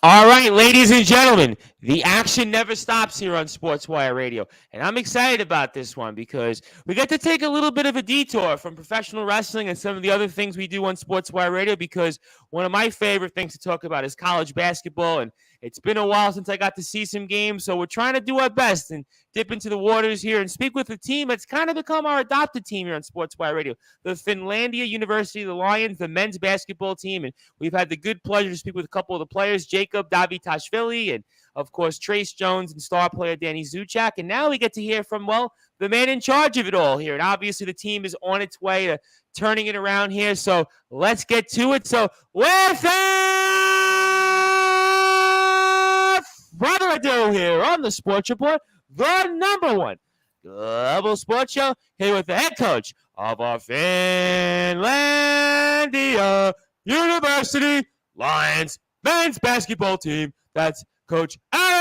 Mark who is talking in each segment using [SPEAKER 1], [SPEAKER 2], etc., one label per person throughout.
[SPEAKER 1] All right, ladies and gentlemen, the action never stops here on Sportswire Radio. And I'm excited about this one because we get to take a little bit of a detour from professional wrestling and some of the other things we do on Sportswire Radio because one of my favorite things to talk about is college basketball. And it's been a while since I got to see some games, so we're trying to do our best and dip into the waters here and speak with a team that's kind of become our adopted team here on Sportswire Radio. The Finlandia University, the Lions, the men's basketball team. And we've had the good pleasure to speak with a couple of the players, Jacob Davitashvili, and of course, Trace Jones and star player Danny Zuchak. And now we get to hear from, well, the man in charge of it all here. And obviously the team is on its way to turning it around here. So let's get to it. So without further ado here on the Sports Report, the number one global sports show, here with the head coach of our Finlandia University Lions men's basketball team. That's Coach Allen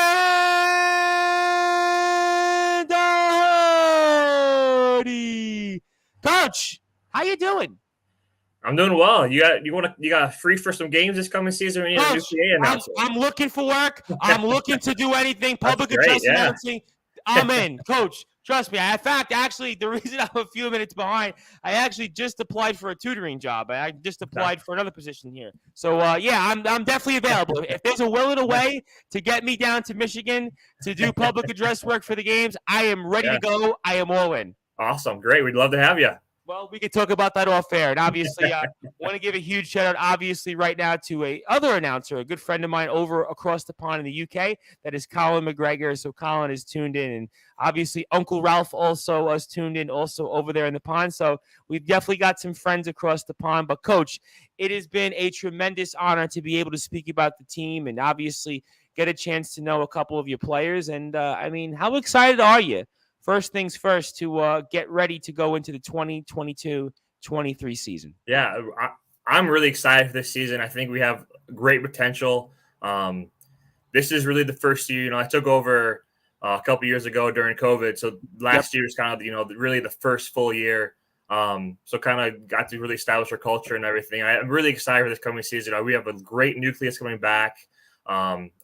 [SPEAKER 1] Dehority. Coach, how you doing?
[SPEAKER 2] I'm doing well. You got free for some games this coming season? We need a new PA announcer.
[SPEAKER 1] I'm looking for work. I'm looking to do anything. Public address announcing. I'm in, Coach. Trust me. In fact, actually, the reason I'm a few minutes behind, I actually just applied for a tutoring job. I just applied for another position here. So, I'm definitely available. If there's a will and a way to get me down to Michigan to do public address work for the games, I am ready to go. I am all in.
[SPEAKER 2] Awesome. Great. We'd love to have you.
[SPEAKER 1] Well, we could talk about that off air. And obviously, I want to give a huge shout out, obviously, right now to a other announcer, a good friend of mine over across the pond in the UK. That is Colin McGregor. So Colin is tuned in. And obviously, Uncle Ralph also was tuned in also over there in the pond. So we've definitely got some friends across the pond. But, Coach, it has been a tremendous honor to be able to speak about the team and obviously get a chance to know a couple of your players. And, how excited are you? First things first, to get ready to go into the 2022-23 season.
[SPEAKER 2] Yeah, I'm really excited for this season. I think we have great potential. This is really the first year. I took over a couple years ago during COVID, so last year was kind of really the first full year. So kind of got to really establish our culture and everything. I'm really excited for this coming season. We have a great nucleus coming back.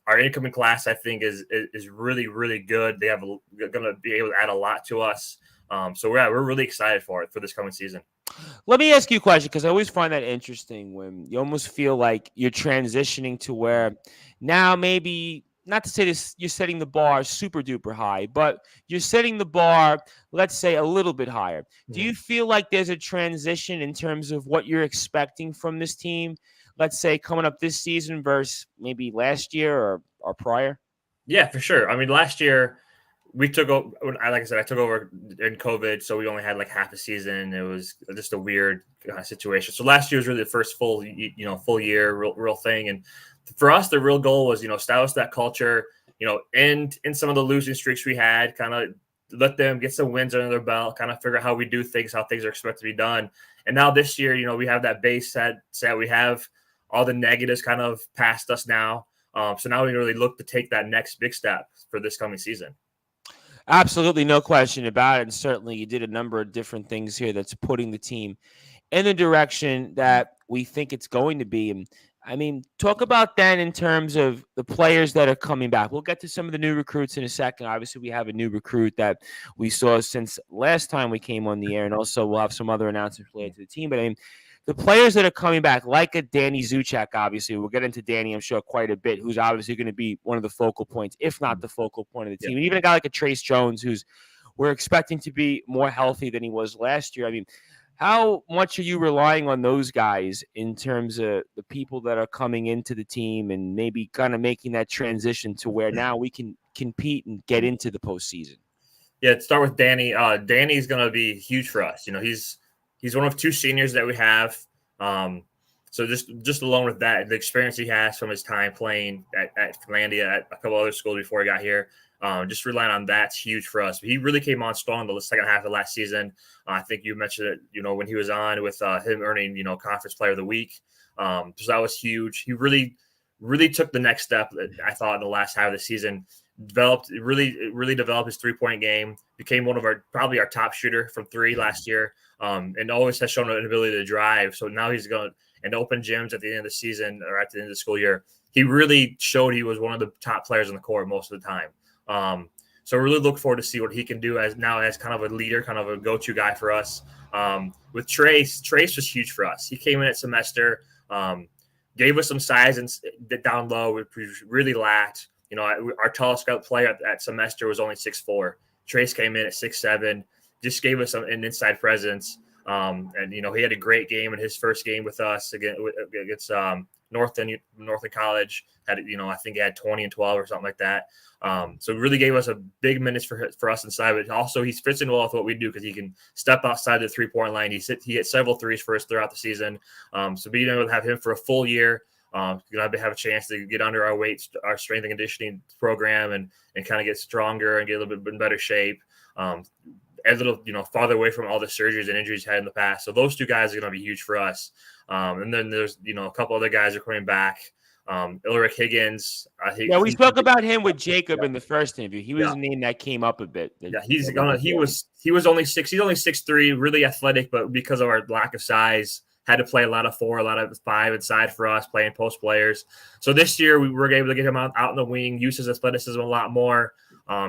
[SPEAKER 2] Our incoming class, I think, is really, really good. They have going to be able to add a lot to us. We're really excited for this coming season.
[SPEAKER 1] Let me ask you a question, because I always find that interesting when you almost feel like you're transitioning to where now maybe, not to say this, you're setting the bar super duper high, but you're setting the bar, let's say, a little bit higher. Do you feel like there's a transition in terms of what you're expecting from this team? Let's say coming up this season versus maybe last year or prior?
[SPEAKER 2] Yeah, for sure. I mean, last year we took over, like I said, I took over in COVID, so we only had like half a season. It was just a weird situation. So last year was really the first full year, real thing. And for us, the real goal was, establish that culture, end in some of the losing streaks we had, kind of let them get some wins under their belt, kind of figure out how we do things, how things are expected to be done. And now this year, we have that base set. We have all the negatives kind of past us now. So now we really look to take that next big step for this coming season.
[SPEAKER 1] Absolutely, no question about it. And certainly you did a number of different things here that's putting the team in the direction that we think it's going to be. And talk about then in terms of the players that are coming back. We'll get to some of the new recruits in a second. Obviously, we have a new recruit that we saw since last time we came on the air. And also we'll have some other announcements related to the team. But the players that are coming back, like a Danny Zuchak, obviously, we'll get into Danny, I'm sure, quite a bit, who's obviously going to be one of the focal points, if not the focal point of the team. And even a guy like a Trace Jones, who's we're expecting to be more healthy than he was last year. How much are you relying on those guys in terms of the people that are coming into the team and maybe kind of making that transition to where now we can compete and get into the postseason?
[SPEAKER 2] Yeah, to start with Danny. Danny's going to be huge for us. He's one of two seniors that we have. So just along with that, the experience he has from his time playing at Finlandia, at a couple other schools before he got here, just relying on that's huge for us. But he really came on strong the second half of last season. I think you mentioned it, when he was on with him earning, Conference Player of the Week. So that was huge. He really took the next step, I thought, in the last half of the season. Really developed his 3-point game, became one of probably our top shooter from three last year, and always has shown an ability to drive. So now he's going and open gyms at the end of the season or at the end of the school year. he really showed he was one of the top players in the court most of the time. So really look forward to see what he can do as kind of a leader, kind of a go-to guy for us. With Trace was huge for us. He came in at semester, gave us some size and down low, which we really lacked. Our tallest player at semester was only 6'4". Trace came in at 6'7", just gave us an inside presence. And he had a great game in his first game with us against Northern College. I think he had 20 and 12 or something like that. So it really gave us a big minutes for us inside. But also he fits in well with what we do because he can step outside the 3-point line. He hit several threes for us throughout the season. So being able to have him for a full year, going to have a chance to get under our our strength and conditioning program and kind of get stronger and get a little bit in better shape. A little, farther away from all the surgeries and injuries had in the past. So those two guys are going to be huge for us. And then there's, a couple other guys are coming back. Ulrich Higgins.
[SPEAKER 1] We spoke about him with Jacob in the first interview. He was a name that came up a bit.
[SPEAKER 2] He's only 6'3", really athletic, but because of our lack of size, had to play a lot of 4, a lot of 5 inside for us, playing post players. So this year we were able to get him out in the wing, use his athleticism a lot more.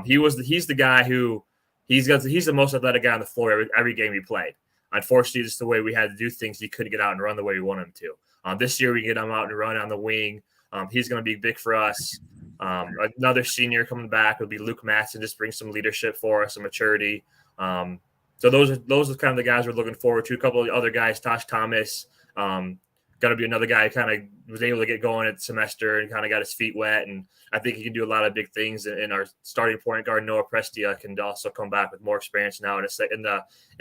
[SPEAKER 2] He's the guy who he's the most athletic guy on the floor every game he played. Unfortunately, just the way we had to do things, he couldn't get out and run the way we want him to. This year we get him out and run on the wing. He's going to be big for us. Another senior coming back would be Luke Madison, just bring some leadership for us, some maturity. So those are kind of the guys we're looking forward to. A couple of other guys, Tosh Thomas, going to be another guy who kind of was able to get going at the semester and kind of got his feet wet. And I think he can do a lot of big things. And our starting point guard, Noah Prestia, can also come back with more experience now in a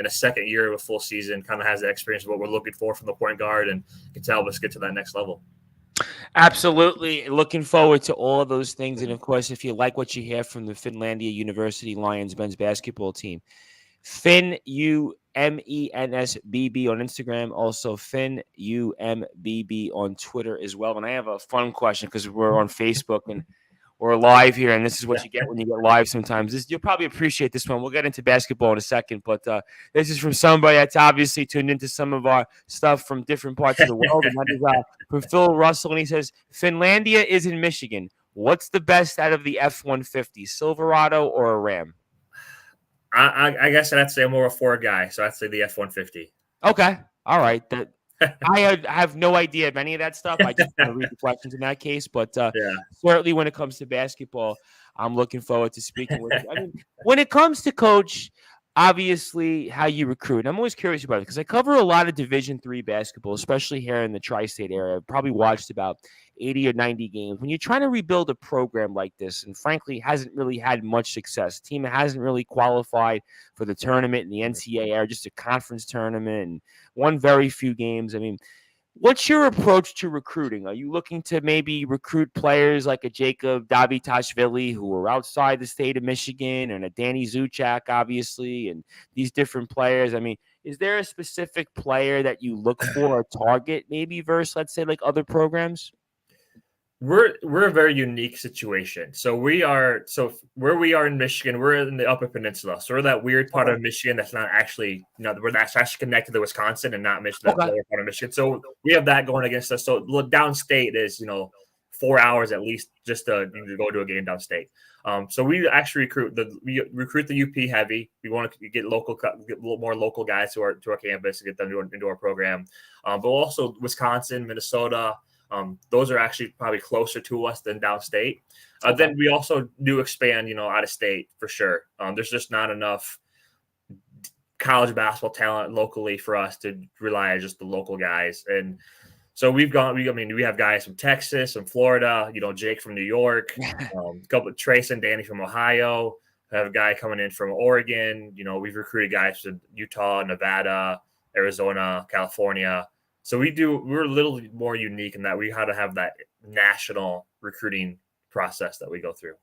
[SPEAKER 2] second year of a full season, kind of has the experience of what we're looking for from the point guard and can help us get to that next level.
[SPEAKER 1] Absolutely. Looking forward to all of those things. And of course, if you like what you hear from the Finlandia University Lions men's basketball team, Finn UMENSBB on Instagram, also Finn UMBB on Twitter as well. And I have a fun question because we're on Facebook and we're live here, and this is what you get when you get live sometimes. You'll probably appreciate this one. We'll get into basketball in a second, but this is from somebody that's obviously tuned into some of our stuff from different parts of the world. And that is from Phil Russell, and he says, Finlandia is in Michigan. What's the best out of the F-150, Silverado or a Ram?
[SPEAKER 2] I guess I'd say I'm more a Ford guy, so I'd say the F-150.
[SPEAKER 1] Okay. All right. I have no idea of any of that stuff. I just want to read the questions in that case. But certainly when it comes to basketball, I'm looking forward to speaking with you. I mean, when it comes to coach, obviously how you recruit, I'm always curious about it because I cover a lot of Division III basketball, especially here in the tri-state area. I've probably watched about 80 or 90 games. When you're trying to rebuild a program like this, and frankly hasn't really had much success, the team hasn't really qualified for the tournament in the NCAA or just a conference tournament and won very few games. I mean, what's your approach to recruiting? Are you looking to maybe recruit players like a Jacob Davitashvili who are outside the state of Michigan and a Danny Zuchak, obviously, and these different players? I mean, is there a specific player that you look for or target maybe versus, let's say, like other programs?
[SPEAKER 2] We're a very unique situation. So where we are in Michigan, we're in the Upper Peninsula. So we're that weird part of Michigan that's not actually, that's actually connected to Wisconsin and not Michigan, the lower part of Michigan. So we have that going against us. So downstate is, 4 hours at least just to go to a game downstate. So we actually recruit the UP heavy. We want to get a little more local guys to our campus to get them into our program. But also Wisconsin, Minnesota. Those are actually probably closer to us than downstate. Then we also do expand, out of state for sure. There's just not enough college basketball talent locally for us to rely on just the local guys. And so we have guys from Texas and Florida, Jake from New York, a couple of Trace and Danny from Ohio. I have a guy coming in from Oregon. We've recruited guys from Utah, Nevada, Arizona, California. So we're a little more unique in that we had to have that national recruiting process that we go through.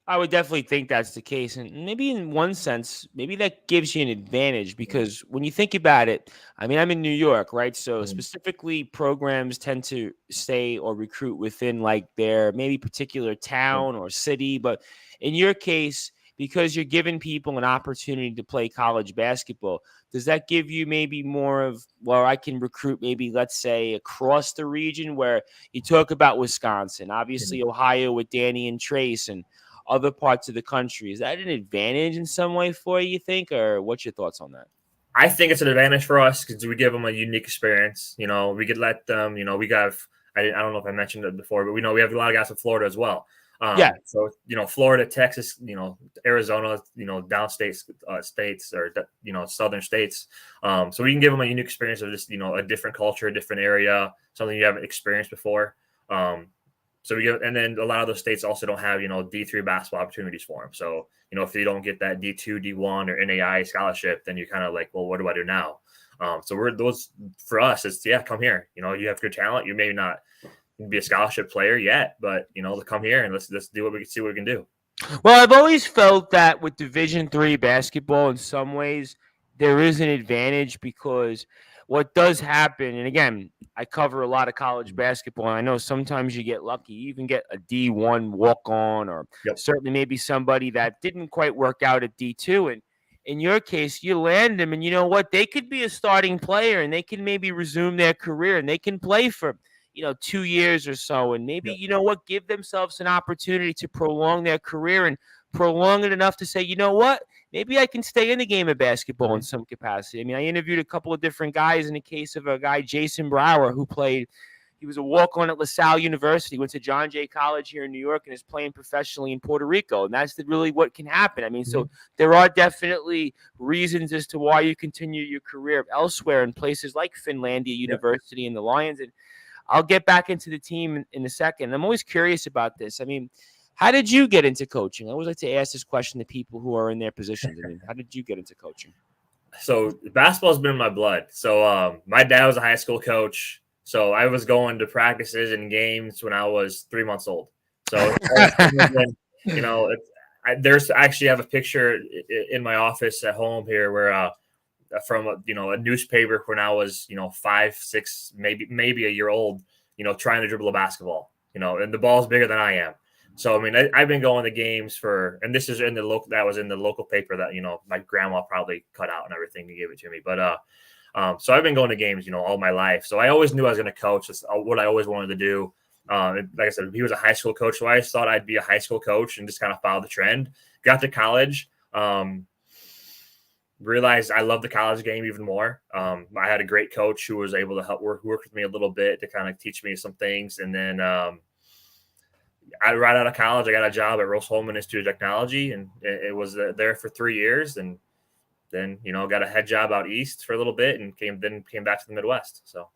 [SPEAKER 1] I would definitely think that's the case. And maybe in one sense, maybe that gives you an advantage because when you think about it, I mean, I'm in New York, right? So specifically programs tend to stay or recruit within like their maybe particular town or city. But in your case, because you're giving people an opportunity to play college basketball, does that give you maybe more of, well, I can recruit maybe, let's say, across the region, where you talk about Wisconsin, obviously Ohio with Danny and Trace, and other parts of the country? Is that an advantage in some way for you, think, or what's your thoughts on that?
[SPEAKER 2] I think it's an advantage for us because we give them a unique experience. We could let them, we got, I don't know if I mentioned it before, but we have a lot of guys from Florida as well.
[SPEAKER 1] Yeah.
[SPEAKER 2] So, Florida, Texas, Arizona, downstate states, or, southern states. So we can give them a unique experience of just, a different culture, a different area, something you haven't experienced before. So and then a lot of those states also don't have, D3 basketball opportunities for them. So, if you don't get that D2, D1 or NAI scholarship, then you're kind of like, well, what do I do now? So for us, it's, come here. You have good talent. You may not be a scholarship player yet, but, come here and let's do what we can see what we can do.
[SPEAKER 1] Well, I've always felt that with Division III basketball, in some ways, there is an advantage, because what does happen, and again, I cover a lot of college basketball, and I know sometimes you get lucky. You even get a D1 walk-on, or certainly maybe somebody that didn't quite work out at D2. And in your case, you land them, and you know what? They could be a starting player, and they can maybe resume their career, and they can play for 2 years or so, and maybe, give themselves an opportunity to prolong their career, and prolong it enough to say, maybe I can stay in the game of basketball in some capacity. I mean, I interviewed a couple of different guys. In the case of a guy, Jason Brower, who he was a walk-on at LaSalle University, went to John Jay College here in New York, and is playing professionally in Puerto Rico. And that's really what can happen. I mean, so there are definitely reasons as to why you continue your career elsewhere in places like Finlandia University and the Lions. And I'll get back into the team in a second. I'm always curious about this. I mean, how did you get into coaching? I always like to ask this question to people who are in their positions. I mean, how did you get into coaching?
[SPEAKER 2] So basketball's been in my blood. So my dad was a high school coach. So I was going to practices and games when I was 3 months old. So, there's actually, I have a picture in my office at home here where from a newspaper when I was 5, 6, maybe a year old, trying to dribble a basketball, and the ball's bigger than I am. So I mean, I've been going to games and this is in the local paper that my grandma probably cut out and everything to give it to me. But so I've been going to games all my life. So I always knew I was going to coach. That's what I always wanted to do. Like I said, he was a high school coach, so I just thought I'd be a high school coach and just kind of follow the trend. Got to college. Realized I love the college game even more. I had a great coach who was able to help work with me a little bit to kind of teach me some things. And then right out of college, I got a job at Rose-Hulman Institute of Technology, and it was there for 3 years. And then, got a head job out east for a little bit, and came back to the Midwest. So.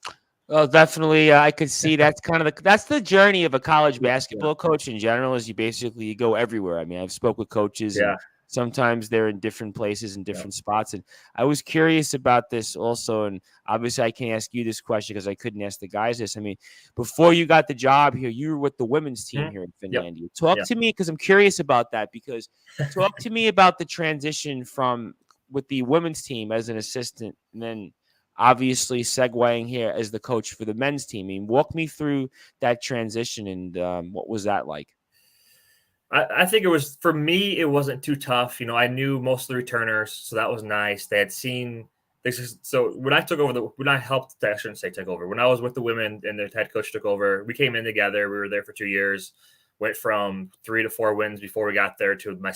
[SPEAKER 1] Well, definitely, I could see that's kind of that's the journey of a college basketball coach in general. Is you go everywhere. I mean, I've spoke with coaches, and sometimes they're in different places and different spots. And I was curious about this also, and obviously I can't ask you this question because I couldn't ask the guys this. I mean, before you got the job here, you were with the women's team here in Finlandia. Talk to me, because I'm curious about that. Because talk to me about the transition from with the women's team as an assistant, and then obviously segueing here as the coach for the men's team. I mean, walk me through that transition, and what was that like?
[SPEAKER 2] I think it was, for me, it wasn't too tough. I knew most of the returners, so that was nice. They had seen this. So when I took over when I helped, I shouldn't say took over. When I was with the women and the head coach took over, we came in together. We were there for 2 years. Went from 3 to 4 wins before we got there to my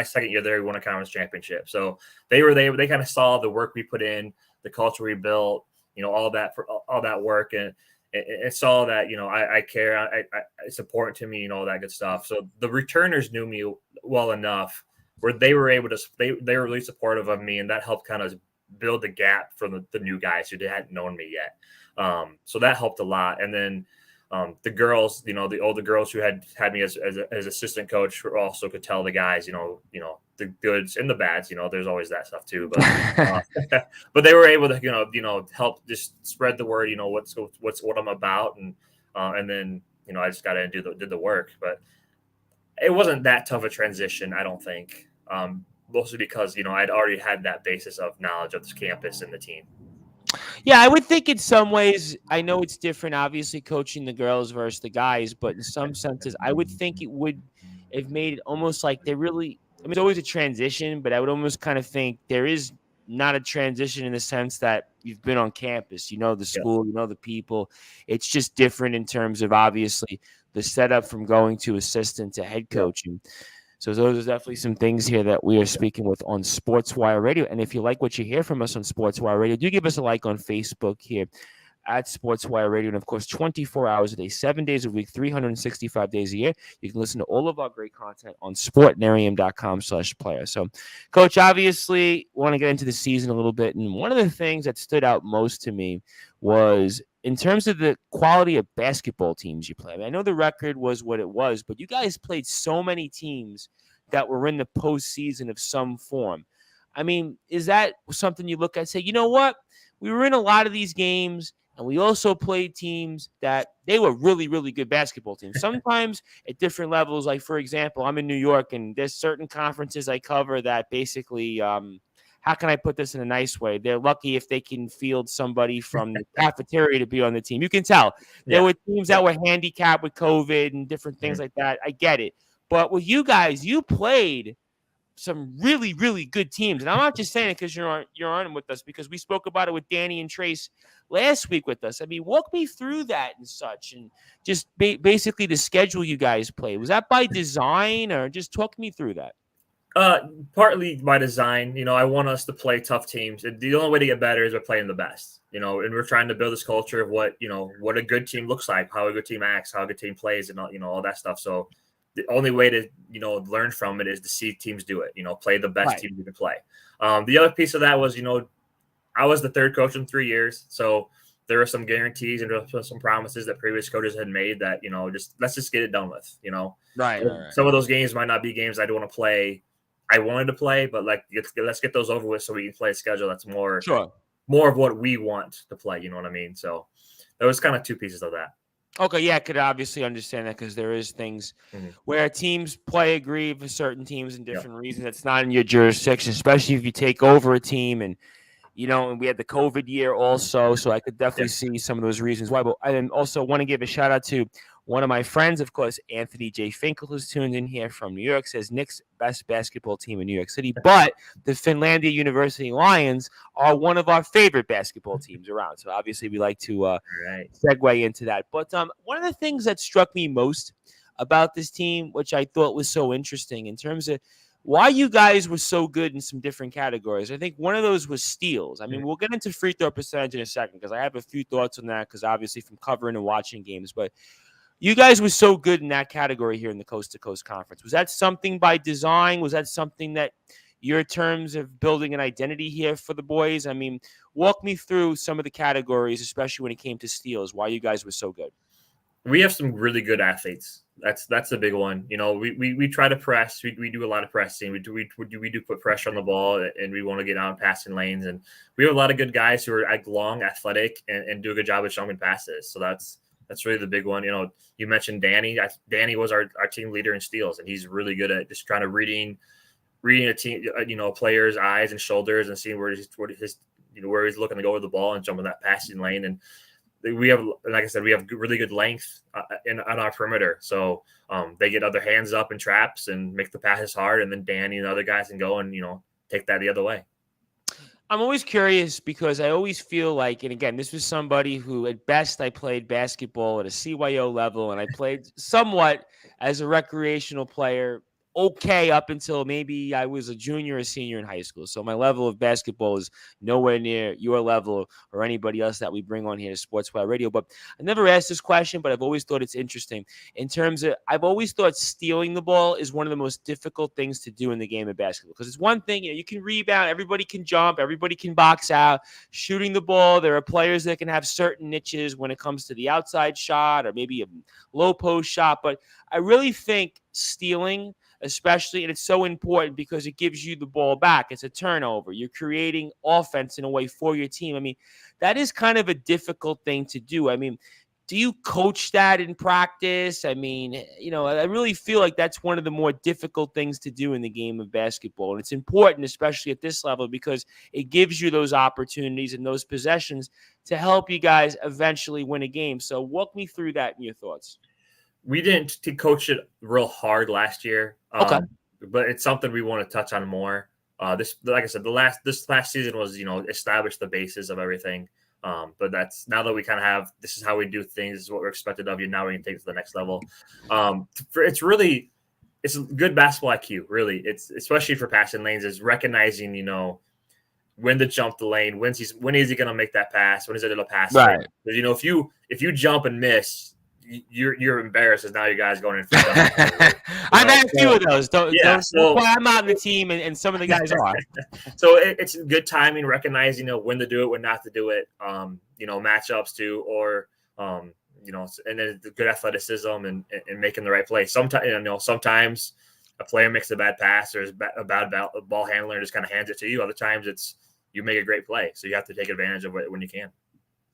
[SPEAKER 2] second year there. We won a conference championship. So they kind of saw the work we put in, the culture we built, all that work, and it saw that, I care. It's important to me, all that good stuff. So the returners knew me well enough where they were able to, they were really supportive of me, and that helped kind of build the gap from the new guys who hadn't known me yet. So that helped a lot. And then the girls, the older girls who had me as assistant coach also could tell the guys, the goods and the bads, there's always that stuff too. But but they were able to, help just spread the word, what I'm about, and then I just got in and did the work. But it wasn't that tough a transition, I don't think. Mostly because I'd already had that basis of knowledge of this campus and the team.
[SPEAKER 1] Yeah, I would think in some ways, I know it's different, obviously, coaching the girls versus the guys, but in some senses, I would think it have made it almost like they really, I mean, it's always a transition, but I would almost kind of think there is not a transition in the sense that you've been on campus, you know, the
[SPEAKER 2] Yeah.
[SPEAKER 1] school, you know, the people. It's just different in terms of obviously the setup from going to assistant to head
[SPEAKER 2] Yeah.
[SPEAKER 1] coaching. So those are definitely some things here that we are speaking with on Sportswire Radio. And if you like what you hear from us on Sportswire Radio, do give us a like on Facebook here at Sportswire Radio. And of course, 24 hours a day, 7 days a week, 365 days a year. You can listen to all of our great content on sportnarium.com/player. So, Coach, obviously, want to get into the season a little bit. And one of the things that stood out most to me was in terms of the quality of basketball teams you play. I mean, I know the record was what it was, but you guys played so many teams that were in the postseason of some form. I mean, is that something you look at and say, you know what? We were in a lot of these games, and we also played teams that they were really, really good basketball teams. Sometimes at different levels, like, for example, I'm in New York, and there's certain conferences I cover that basically, how can I put this in a nice way? They're lucky if they can field somebody from the cafeteria to be on the team. You can tell. There were teams that were handicapped with COVID and different things like that. I get it. But with you guys, you played some really, really good teams. And I'm not just saying it because you're on with us, because we spoke about it with Danny and Trace last week with us. I mean, walk me through that and such, and just basically the schedule you guys played. Was that by design, or just talk me through that?
[SPEAKER 2] Partly by design. You know, I want us to play tough teams. The only way to get better is by playing the best. You know, and we're trying to build this culture of what a good team looks like, how a good team acts, how a good team plays, and all that stuff. So the only way to learn from it is to see teams do it. Play the best team you can play. The other piece of that was I was the third coach in 3 years, so there were some guarantees and some promises that previous coaches had made that let's just get it done with.
[SPEAKER 1] Right.
[SPEAKER 2] Some of those games might not be games I'd want to play. I wanted to play, but let's get those over with so we can play a schedule that's more of what we want to play. You know what I mean? So there was kind of two pieces of that.
[SPEAKER 1] Okay, yeah, I could obviously understand that, because there is things where teams play agree for certain teams and different reasons. It's not in your jurisdiction, especially if you take over a team, and and we had the COVID year also, so I could definitely see some of those reasons why. But I also want to give a shout out to one of my friends, of course, Anthony J. Finkel, who's tuned in here from New York, says Knicks best basketball team in New York City, but the Finlandia University Lions are one of our favorite basketball teams around. So obviously we like to segue into that. But one of the things that struck me most about this team, which I thought was so interesting in terms of why you guys were so good in some different categories, I think one of those was steals. I mean, we'll get into free throw percentage in a second, because I have a few thoughts on that, because obviously from covering and watching games, but you guys were so good in that category here in the Coast to Coast Conference. Was that something by design? Was that something that your terms of building an identity here for the boys? I mean, walk me through some of the categories, especially when it came to steals, why you guys were so good.
[SPEAKER 2] We have some really good athletes. That's a big one. We try to press. We do a lot of pressing. We do put pressure on the ball, and we want to get out passing lanes. And we have a lot of good guys who are long, athletic, and do a good job of showing passes. So that's really the big one. You mentioned Danny. Danny was our team leader in steals, and he's really good at just kind of reading a team, a player's eyes and shoulders, and seeing where he's looking to go with the ball and jumping that passing lane. And we have, like I said, we have really good length on our perimeter. So they get other hands up in traps and make the passes hard, and then Danny and the other guys can go and take that the other way.
[SPEAKER 1] I'm always curious, because I always feel like, and again, this was somebody who at best I played basketball at a CYO level, and I played somewhat as a recreational player, okay, up until maybe I was a junior or senior in high school. So my level of basketball is nowhere near your level or anybody else that we bring on here to Sportswire Radio. But I never asked this question, but I've always thought it's interesting in terms of, I've always thought stealing the ball is one of the most difficult things to do in the game of basketball, because it's one thing, you can rebound, everybody can jump, everybody can box out. Shooting the ball, there are players that can have certain niches when it comes to the outside shot or maybe a low post shot. But I really think stealing, especially, and it's so important because it gives you the ball back. It's a turnover. You're creating offense in a way for your team. I mean, that is kind of a difficult thing to do. I mean, do you coach that in practice? I mean, I really feel like that's one of the more difficult things to do in the game of basketball. And it's important, especially at this level, because it gives you those opportunities and those possessions to help you guys eventually win a game. So walk me through that and your thoughts.
[SPEAKER 2] we didn't coach it real hard last year.
[SPEAKER 1] Okay.
[SPEAKER 2] But it's something we want to touch on more. This, like I said, this last season was, establish the basis of everything. But that's now that we kind of have, this is how we do things, this is what we're expected of you. Now we can take it to the next level. It's good basketball IQ, really. It's especially for passing lanes, is recognizing, when to jump the lane, when is he going to make that pass, when is it a pass?
[SPEAKER 1] Right.
[SPEAKER 2] Because if you jump and miss, you're embarrassed, as now you guys going in.
[SPEAKER 1] I've had a few of those. So I'm out in the team, and some of the guys are.
[SPEAKER 2] So it's good timing, recognizing when to do it, when not to do it. Matchups too, or and then the good athleticism and making the right play. Sometimes a player makes a bad pass, or a bad ball handler and just kind of hands it to you. Other times it's you make a great play, so you have to take advantage of it when you can.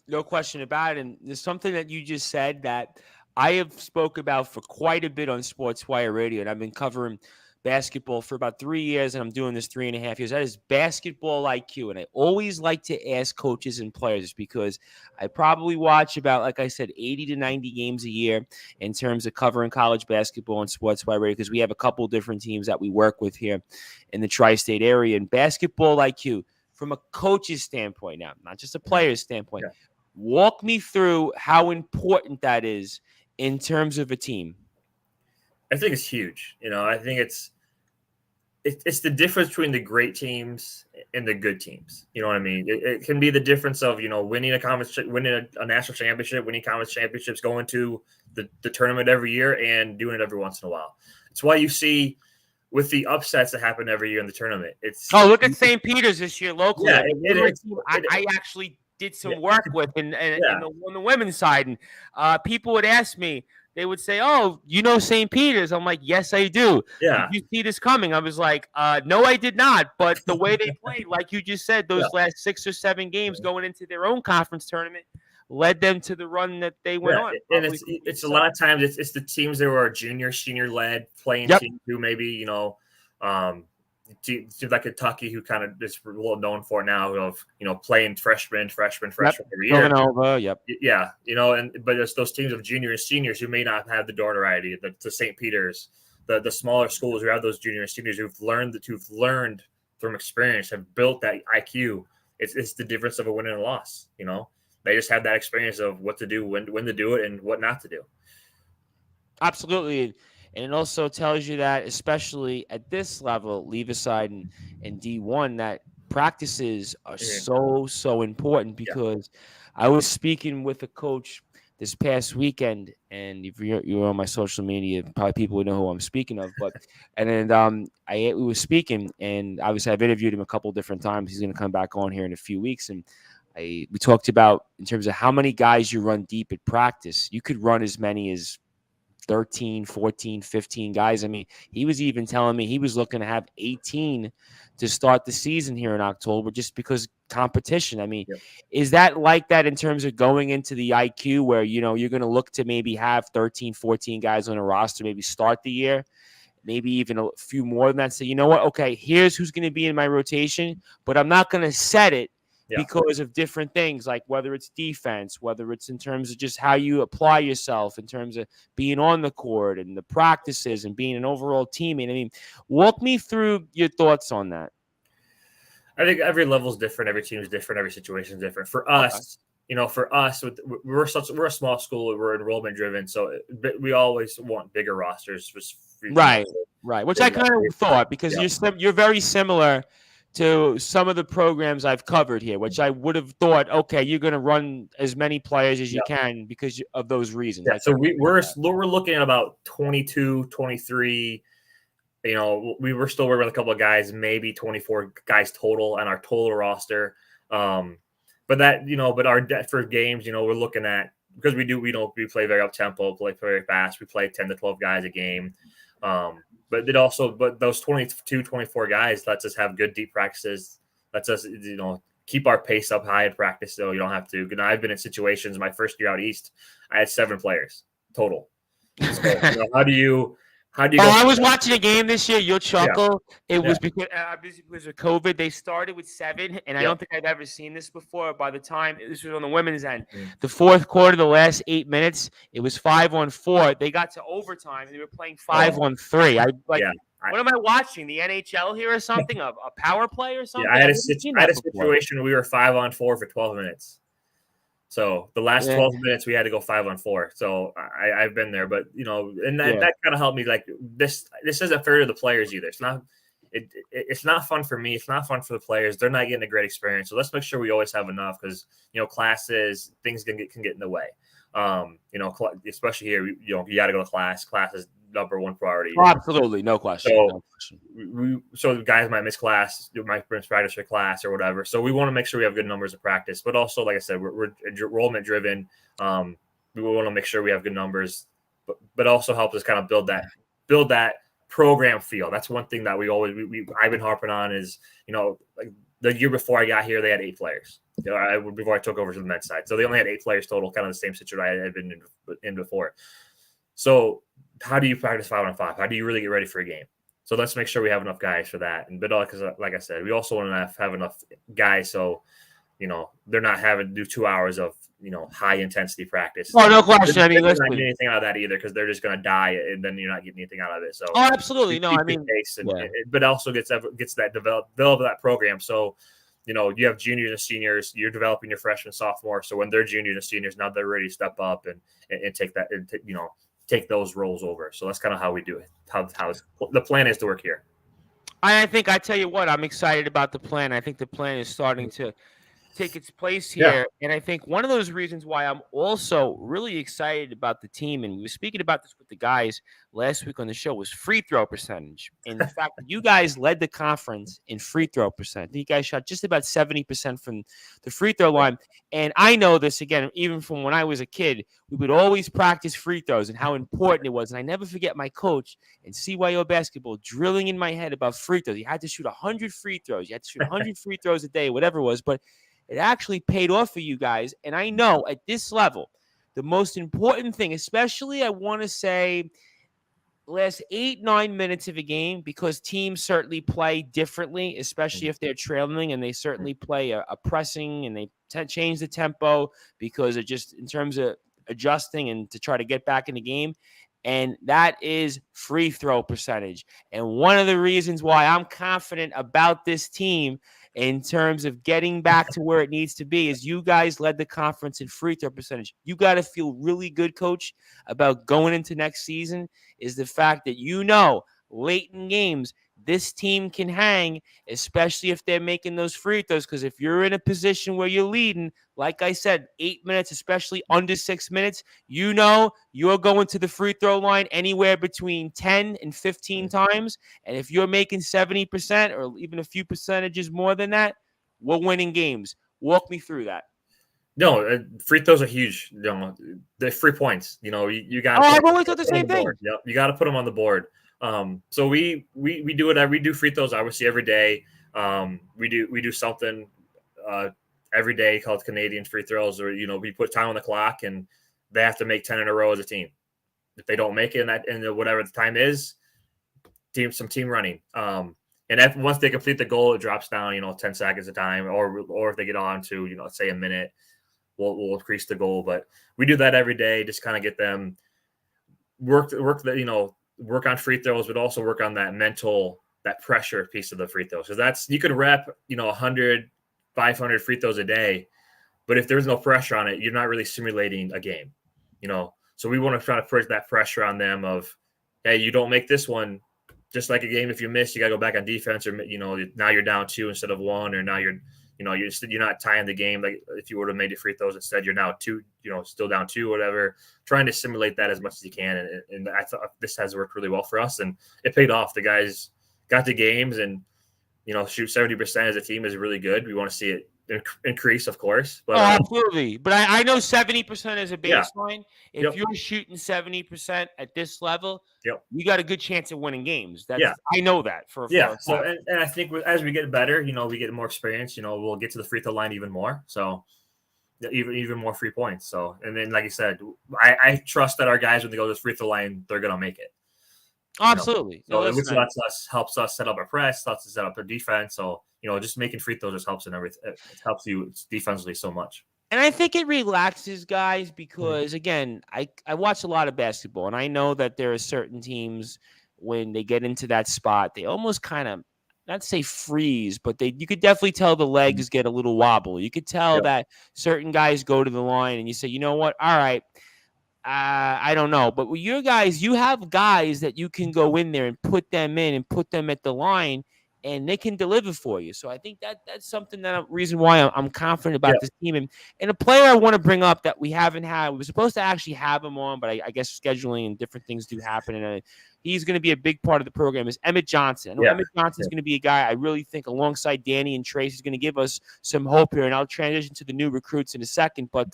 [SPEAKER 1] No question about it. And there's something that you just said that I have spoke about for quite a bit on Sportswire Radio, and I've been covering basketball for about 3 years, and I'm doing this 3.5 years. That is basketball IQ. And I always like to ask coaches and players, because I probably watch about, like I said, 80 to 90 games a year in terms of covering college basketball on Sportswire Radio, because we have a couple different teams that we work with here in the tri-state area. And basketball IQ, from a coach's standpoint now, not just a player's standpoint, walk me through how important that is in terms of a team.
[SPEAKER 2] I think it's huge. I think it's the difference between the great teams and the good teams. You know what I mean? It can be the difference of, winning a national championship, winning conference championships, going to the tournament every year, and doing it every once in a while. It's why you see with the upsets that happen every year in the tournament.
[SPEAKER 1] Look at St. Peter's this year locally.
[SPEAKER 2] Yeah,
[SPEAKER 1] I actually did some work with in on the women's side, and people would ask me, they would say, "Oh, St. Peter's?" I'm like, "Yes, I do."
[SPEAKER 2] Yeah.
[SPEAKER 1] Did you see this coming? I was like, "No, I did not." But the way they played, like you just said, those last 6 or 7 games going into their own conference tournament led them to the run that they went on.
[SPEAKER 2] And it's a lot of times it's the teams that were junior, senior led playing teams who maybe teams like Kentucky, who kind of is well known for now of playing freshmen every year. But it's those teams of juniors and seniors who may not have the notoriety. The St. Peter's, the smaller schools who have those juniors and seniors who've learned from experience, have built that IQ. It's the difference of a win and a loss. They just have that experience of what to do, when to do it, and what not to do.
[SPEAKER 1] Absolutely. And it also tells you that, especially at this level, leave aside and D1, that practices are so important, because I was speaking with a coach this past weekend, and if you're on my social media, probably people would know who I'm speaking of. But we were speaking, and obviously I've interviewed him a couple different times. He's going to come back on here in a few weeks, and we talked about in terms of how many guys you run deep at practice. You could run as many as 13, 14, 15 guys. I mean, he was even telling me he was looking to have 18 to start the season here in October, just because competition. I mean, is that like that in terms of going into the IQ, where, you're going to look to maybe have 13, 14 guys on a roster, maybe start the year, maybe even a few more than that? So, you know what? Okay, here's who's going to be in my rotation, but I'm not going to set it because of different things, like whether it's defense, whether it's in terms of just how you apply yourself in terms of being on the court and the practices and being an overall teammate. I mean, walk me through your thoughts on that.
[SPEAKER 2] I think every level is different. Every team is different. Every situation is different. For us, we're a small school. We're enrollment driven. So we always want bigger rosters.
[SPEAKER 1] Right. Which I kind of thought, because you're very similar to some of the programs I've covered here, which I would have thought, okay, you're going to run as many players as you can because of those reasons.
[SPEAKER 2] Yeah, so we're looking at about 22, 23. We were still working with a couple of guys, maybe 24 guys total on our total roster. But our depth for games, we're looking at, because we play very up tempo, play very fast. We play 10 to 12 guys a game. But those 22, 24 guys lets us have good deep practices, lets us, keep our pace up high in practice, so you don't have to. I've been in situations, my first year out east, I had 7 players total. So, how do you How do you go?
[SPEAKER 1] I was watching a game this year. You'll
[SPEAKER 2] Yeah.
[SPEAKER 1] chuckle. It
[SPEAKER 2] Yeah.
[SPEAKER 1] was because of COVID. They started with 7, and I
[SPEAKER 2] Yep.
[SPEAKER 1] don't think I've ever seen this before. By the time this was on the women's end,
[SPEAKER 2] Mm.
[SPEAKER 1] the fourth quarter, the last 8 minutes, it was 5-on-4. They got to overtime, and they were playing 5-on-3. I like.
[SPEAKER 2] Yeah.
[SPEAKER 1] What am I watching? The NHL here or something? A power play or something?
[SPEAKER 2] Yeah, I had
[SPEAKER 1] I've never seen that
[SPEAKER 2] a
[SPEAKER 1] before.
[SPEAKER 2] situation. We were 5-on-4 for 12 minutes. So the last 12 minutes we had to go 5-on-4. So I've been there, but and that kind of helped me. Like this isn't fair to the players either. It's not fun for me. It's not fun for the players. They're not getting a great experience. So let's make sure we always have enough because classes, things can get in the way. Especially here, you got to go to class. Class is number one priority.
[SPEAKER 1] Oh, absolutely, no question.
[SPEAKER 2] So the guys might miss class, might miss practice for class or whatever. So we want to make sure we have good numbers of practice, but also, like I said, we're enrollment driven. We want to make sure we have good numbers, but also helps us kind of build that program feel. That's one thing that I've been harping on is like the year before I got here, they had 8 players. Before I took over to the men's side, so they only had 8 players total, kind of the same situation I had been in before. So how do you practice 5-on-5? How do you really get ready for a game? So let's make sure we have enough guys for that. But because, like I said, we also want to have enough guys so they're not having to do 2 hours of high intensity practice.
[SPEAKER 1] Oh, no question. I mean,
[SPEAKER 2] they're not getting anything out of that either because they're just going to die, and then you're not getting anything out of it. So
[SPEAKER 1] absolutely, no. I mean,
[SPEAKER 2] but also gets that develop that program. So you have juniors and seniors. You're developing your freshmen, sophomore. So when they're juniors and seniors, now they're ready to step up and take that and take those roles over. So that's kind of how we do it. How the plan is to work here.
[SPEAKER 1] I tell you what, I'm excited about the plan. I think the plan is starting to take its place here.
[SPEAKER 2] Yeah.
[SPEAKER 1] And I think one of those reasons why I'm also really excited about the team, and we were speaking about this with the guys last week on the show, was free throw percentage. And the fact that you guys led the conference in free throw percent. You guys shot just about 70% from the free throw line. And I know this, again, even from when I was a kid, we would always practice free throws and how important it was. And I never forget my coach in CYO basketball drilling in my head about free throws. You had to shoot 100 free throws. You had to shoot 100 free throws a day, whatever it was. But it actually paid off for you guys. And I know at this level, the most important thing, especially I want to say last 8-9 minutes of a game, because teams certainly play differently, especially if they're trailing, and they certainly play a pressing and they change the tempo because of just in terms of adjusting and to try to get back in the game. And that is free throw percentage. And one of the reasons why I'm confident about this team in terms of getting back to where it needs to be is you guys led the conference in free throw percentage. You got to feel really good, Coach, about going into next season is the fact that late in games, this team can hang, especially if they're making those free throws. Because if you're in a position where you're leading, like I said, 8 minutes, especially under 6 minutes, you're going to the free throw line anywhere between 10 and 15 times. And if you're making 70% or even a few percentages more than that, we're winning games. Walk me through that.
[SPEAKER 2] No, free throws are huge. They're free points. You got.
[SPEAKER 1] I've always thought the same thing.
[SPEAKER 2] Yep, you got to put them on the board. So we do it. We do free throws obviously every day. We do something every day called Canadian free throws, or we put time on the clock and they have to make 10 in a row as a team. If they don't make it in whatever the time is, some team running. And once they complete the goal, it drops down 10 seconds a time, or if they get on to let's say a minute, we'll increase the goal. But we do that every day, just kind of get them work on free throws, but also work on that mental, that pressure piece of the free throws. Because you could rep 100, 500 free throws a day, but if there's no pressure on it, you're not really simulating a game. So we want to try to put that pressure on them of, hey, you don't make this one. Just like a game, if you miss, you got to go back on defense, or now you're down 2 instead of 1, or now you're not tying the game. Like if you would have made your free throws instead, you're now 2, still down 2, whatever. Trying to simulate that as much as you can, and I thought this has worked really well for us, and it paid off. The guys got to games, and shoot 70% as a team is really good. We want to see it increase, of course. But,
[SPEAKER 1] absolutely. But I know 70% is a baseline.
[SPEAKER 2] Yeah.
[SPEAKER 1] If you're shooting 70% at this level,
[SPEAKER 2] you
[SPEAKER 1] got a good chance of winning games. I know that for
[SPEAKER 2] So and I think as we get better, we get more experience. We'll get to the free throw line even more. So even more free points. So and then like you said, I trust that our guys when they go to the free throw line, they're gonna make it.
[SPEAKER 1] Absolutely.
[SPEAKER 2] So
[SPEAKER 1] No, listen,
[SPEAKER 2] which helps us set up our press, helps us set up our defense. So just making free throws just helps in everything. It helps you defensively so much.
[SPEAKER 1] and I think it relaxes guys
[SPEAKER 2] Mhm.
[SPEAKER 1] because, again, I watch a lot of basketball, and I know that there are certain teams when they get into that spot, they almost kind of not say freeze, but you could definitely tell the legs get a little wobble. You could tell
[SPEAKER 2] Yep.
[SPEAKER 1] that certain guys go to the line, and you say, you know what? All right. I don't know, but with your guys, you have guys that you can go in there and put them in and put them at the line, and they can deliver for you. So I think that's something reason why I'm confident
[SPEAKER 2] Yeah.
[SPEAKER 1] about this team. And a player I want to bring up that we haven't had, we were supposed to actually have him on, but I guess scheduling and different things do happen, and he's going to be a big part of the program. Is Emmett Johnson? I know Emmett Johnson is going to be a guy I really think alongside Danny and Trace is going to give us some hope here. And I'll transition to the new recruits in a second, but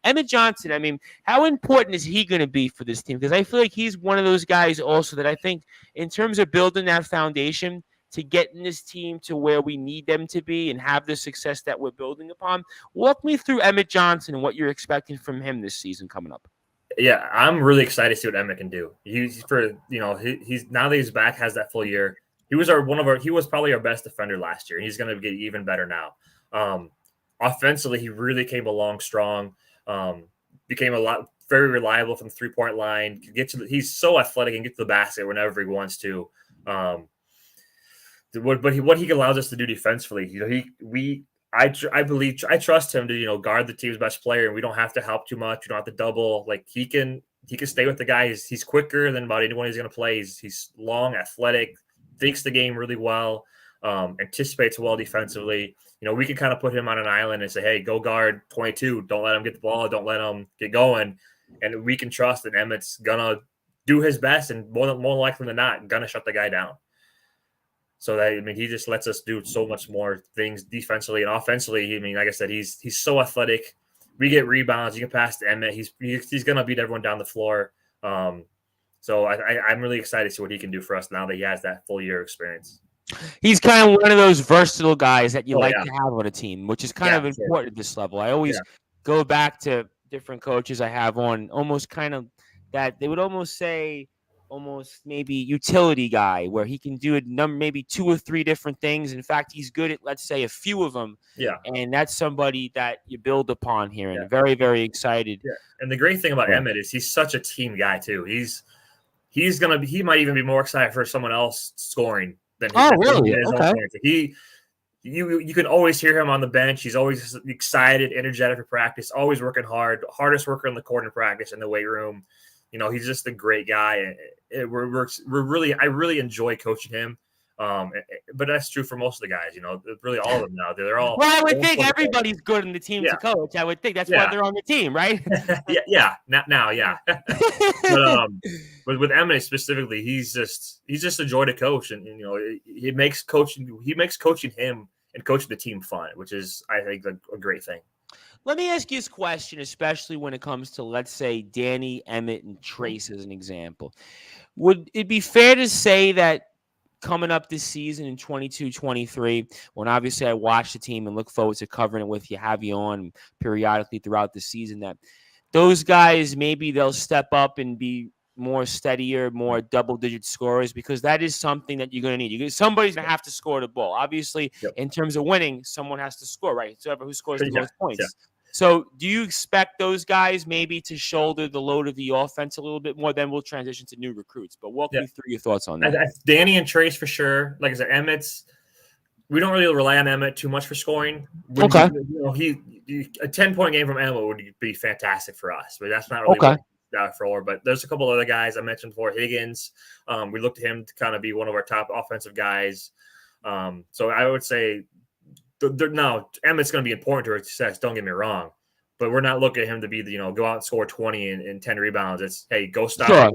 [SPEAKER 1] Emmett Johnson, I mean, how important is he going to be for this team? Because I feel like he's one of those guys also that I think in terms of building that foundation to getting this team to where we need them to be and have the success that we're building upon. Walk me through Emmett Johnson and what you're expecting from him this season coming up.
[SPEAKER 2] Yeah, I'm really excited to see what Emmett can do. He's now that he's back, has that full year. He was probably our best defender last year, and he's going to get even better now. Offensively, he really came along strong. Became very reliable from the 3-point line. He's so athletic and get to the basket whenever he wants to. What he allows us to do defensively, I trust him to guard the team's best player, and we don't have to help too much. We don't have to double. Like he can stay with the guy. He's quicker than about anyone he's going to play. He's long, athletic, thinks the game really well, anticipates well defensively. We can kind of put him on an island and say, hey, go guard 22. Don't let him get the ball. Don't let him get going. And we can trust that Emmett's gonna do his best, and more likely than not, gonna shut the guy down. So he just lets us do so much more things defensively and offensively. Like I said, he's so athletic. We get rebounds. You can pass to Emmett. He's gonna beat everyone down the floor. So I'm really excited to see what he can do for us now that he has that full year experience.
[SPEAKER 1] He's kind of one of those versatile guys that you to have on a team, which is kind of important at this level. I always go back to different coaches I have on, almost kind of that they would almost say almost maybe utility guy, where he can do maybe 2 or 3 different things. In fact, he's good at, let's say, a few of them.
[SPEAKER 2] Yeah.
[SPEAKER 1] And that's somebody that you build upon here, and very, very excited.
[SPEAKER 2] Yeah. And the great thing about Emmett is he's such a team guy too. He might even be more excited for someone else scoring than
[SPEAKER 1] really?
[SPEAKER 2] His own players. You can always hear him on the bench. He's always excited, energetic for practice, always working hard, hardest worker in the court in practice in the weight room. He's just a great guy. I really enjoy coaching him. But that's true for most of the guys, really all of them now. They're all.
[SPEAKER 1] Well, I would think everybody's good in the team to coach. I would think that's why they're on the team, right?
[SPEAKER 2] yeah. But with Emmett specifically, he's just a joy to coach, and he makes coaching him and coaching the team fun, which is, I think, a great thing.
[SPEAKER 1] Let me ask you this question, especially when it comes to, let's say, Danny, Emmett, and Trace as an example. Would it be fair to say that coming up this season in 22-23, when obviously I watch the team and look forward to covering it with you, have you on periodically throughout the season, that those guys, maybe they'll step up and be more steadier, more double-digit scorers, because that is something that you're going to need. Somebody's going to have to score the ball. Obviously, in terms of winning, someone has to score, right? So whoever scores the most points. Yeah. So do you expect those guys maybe to shoulder the load of the offense a little bit more? Then we'll transition to new recruits. But walk me through your thoughts on that.
[SPEAKER 2] Danny and Trace for sure. Like I said, we don't really rely on Emmett too much for scoring. A 10-point game from Emmett would be fantastic for us, but that's not really for. But there's a couple other guys I mentioned before. Higgins, we looked at him to kind of be one of our top offensive guys. So I would say now Emmett's going to be important to our success. Don't get me wrong, but we're not looking at him to be go out and score 20 and 10 rebounds. It's, hey, go stop.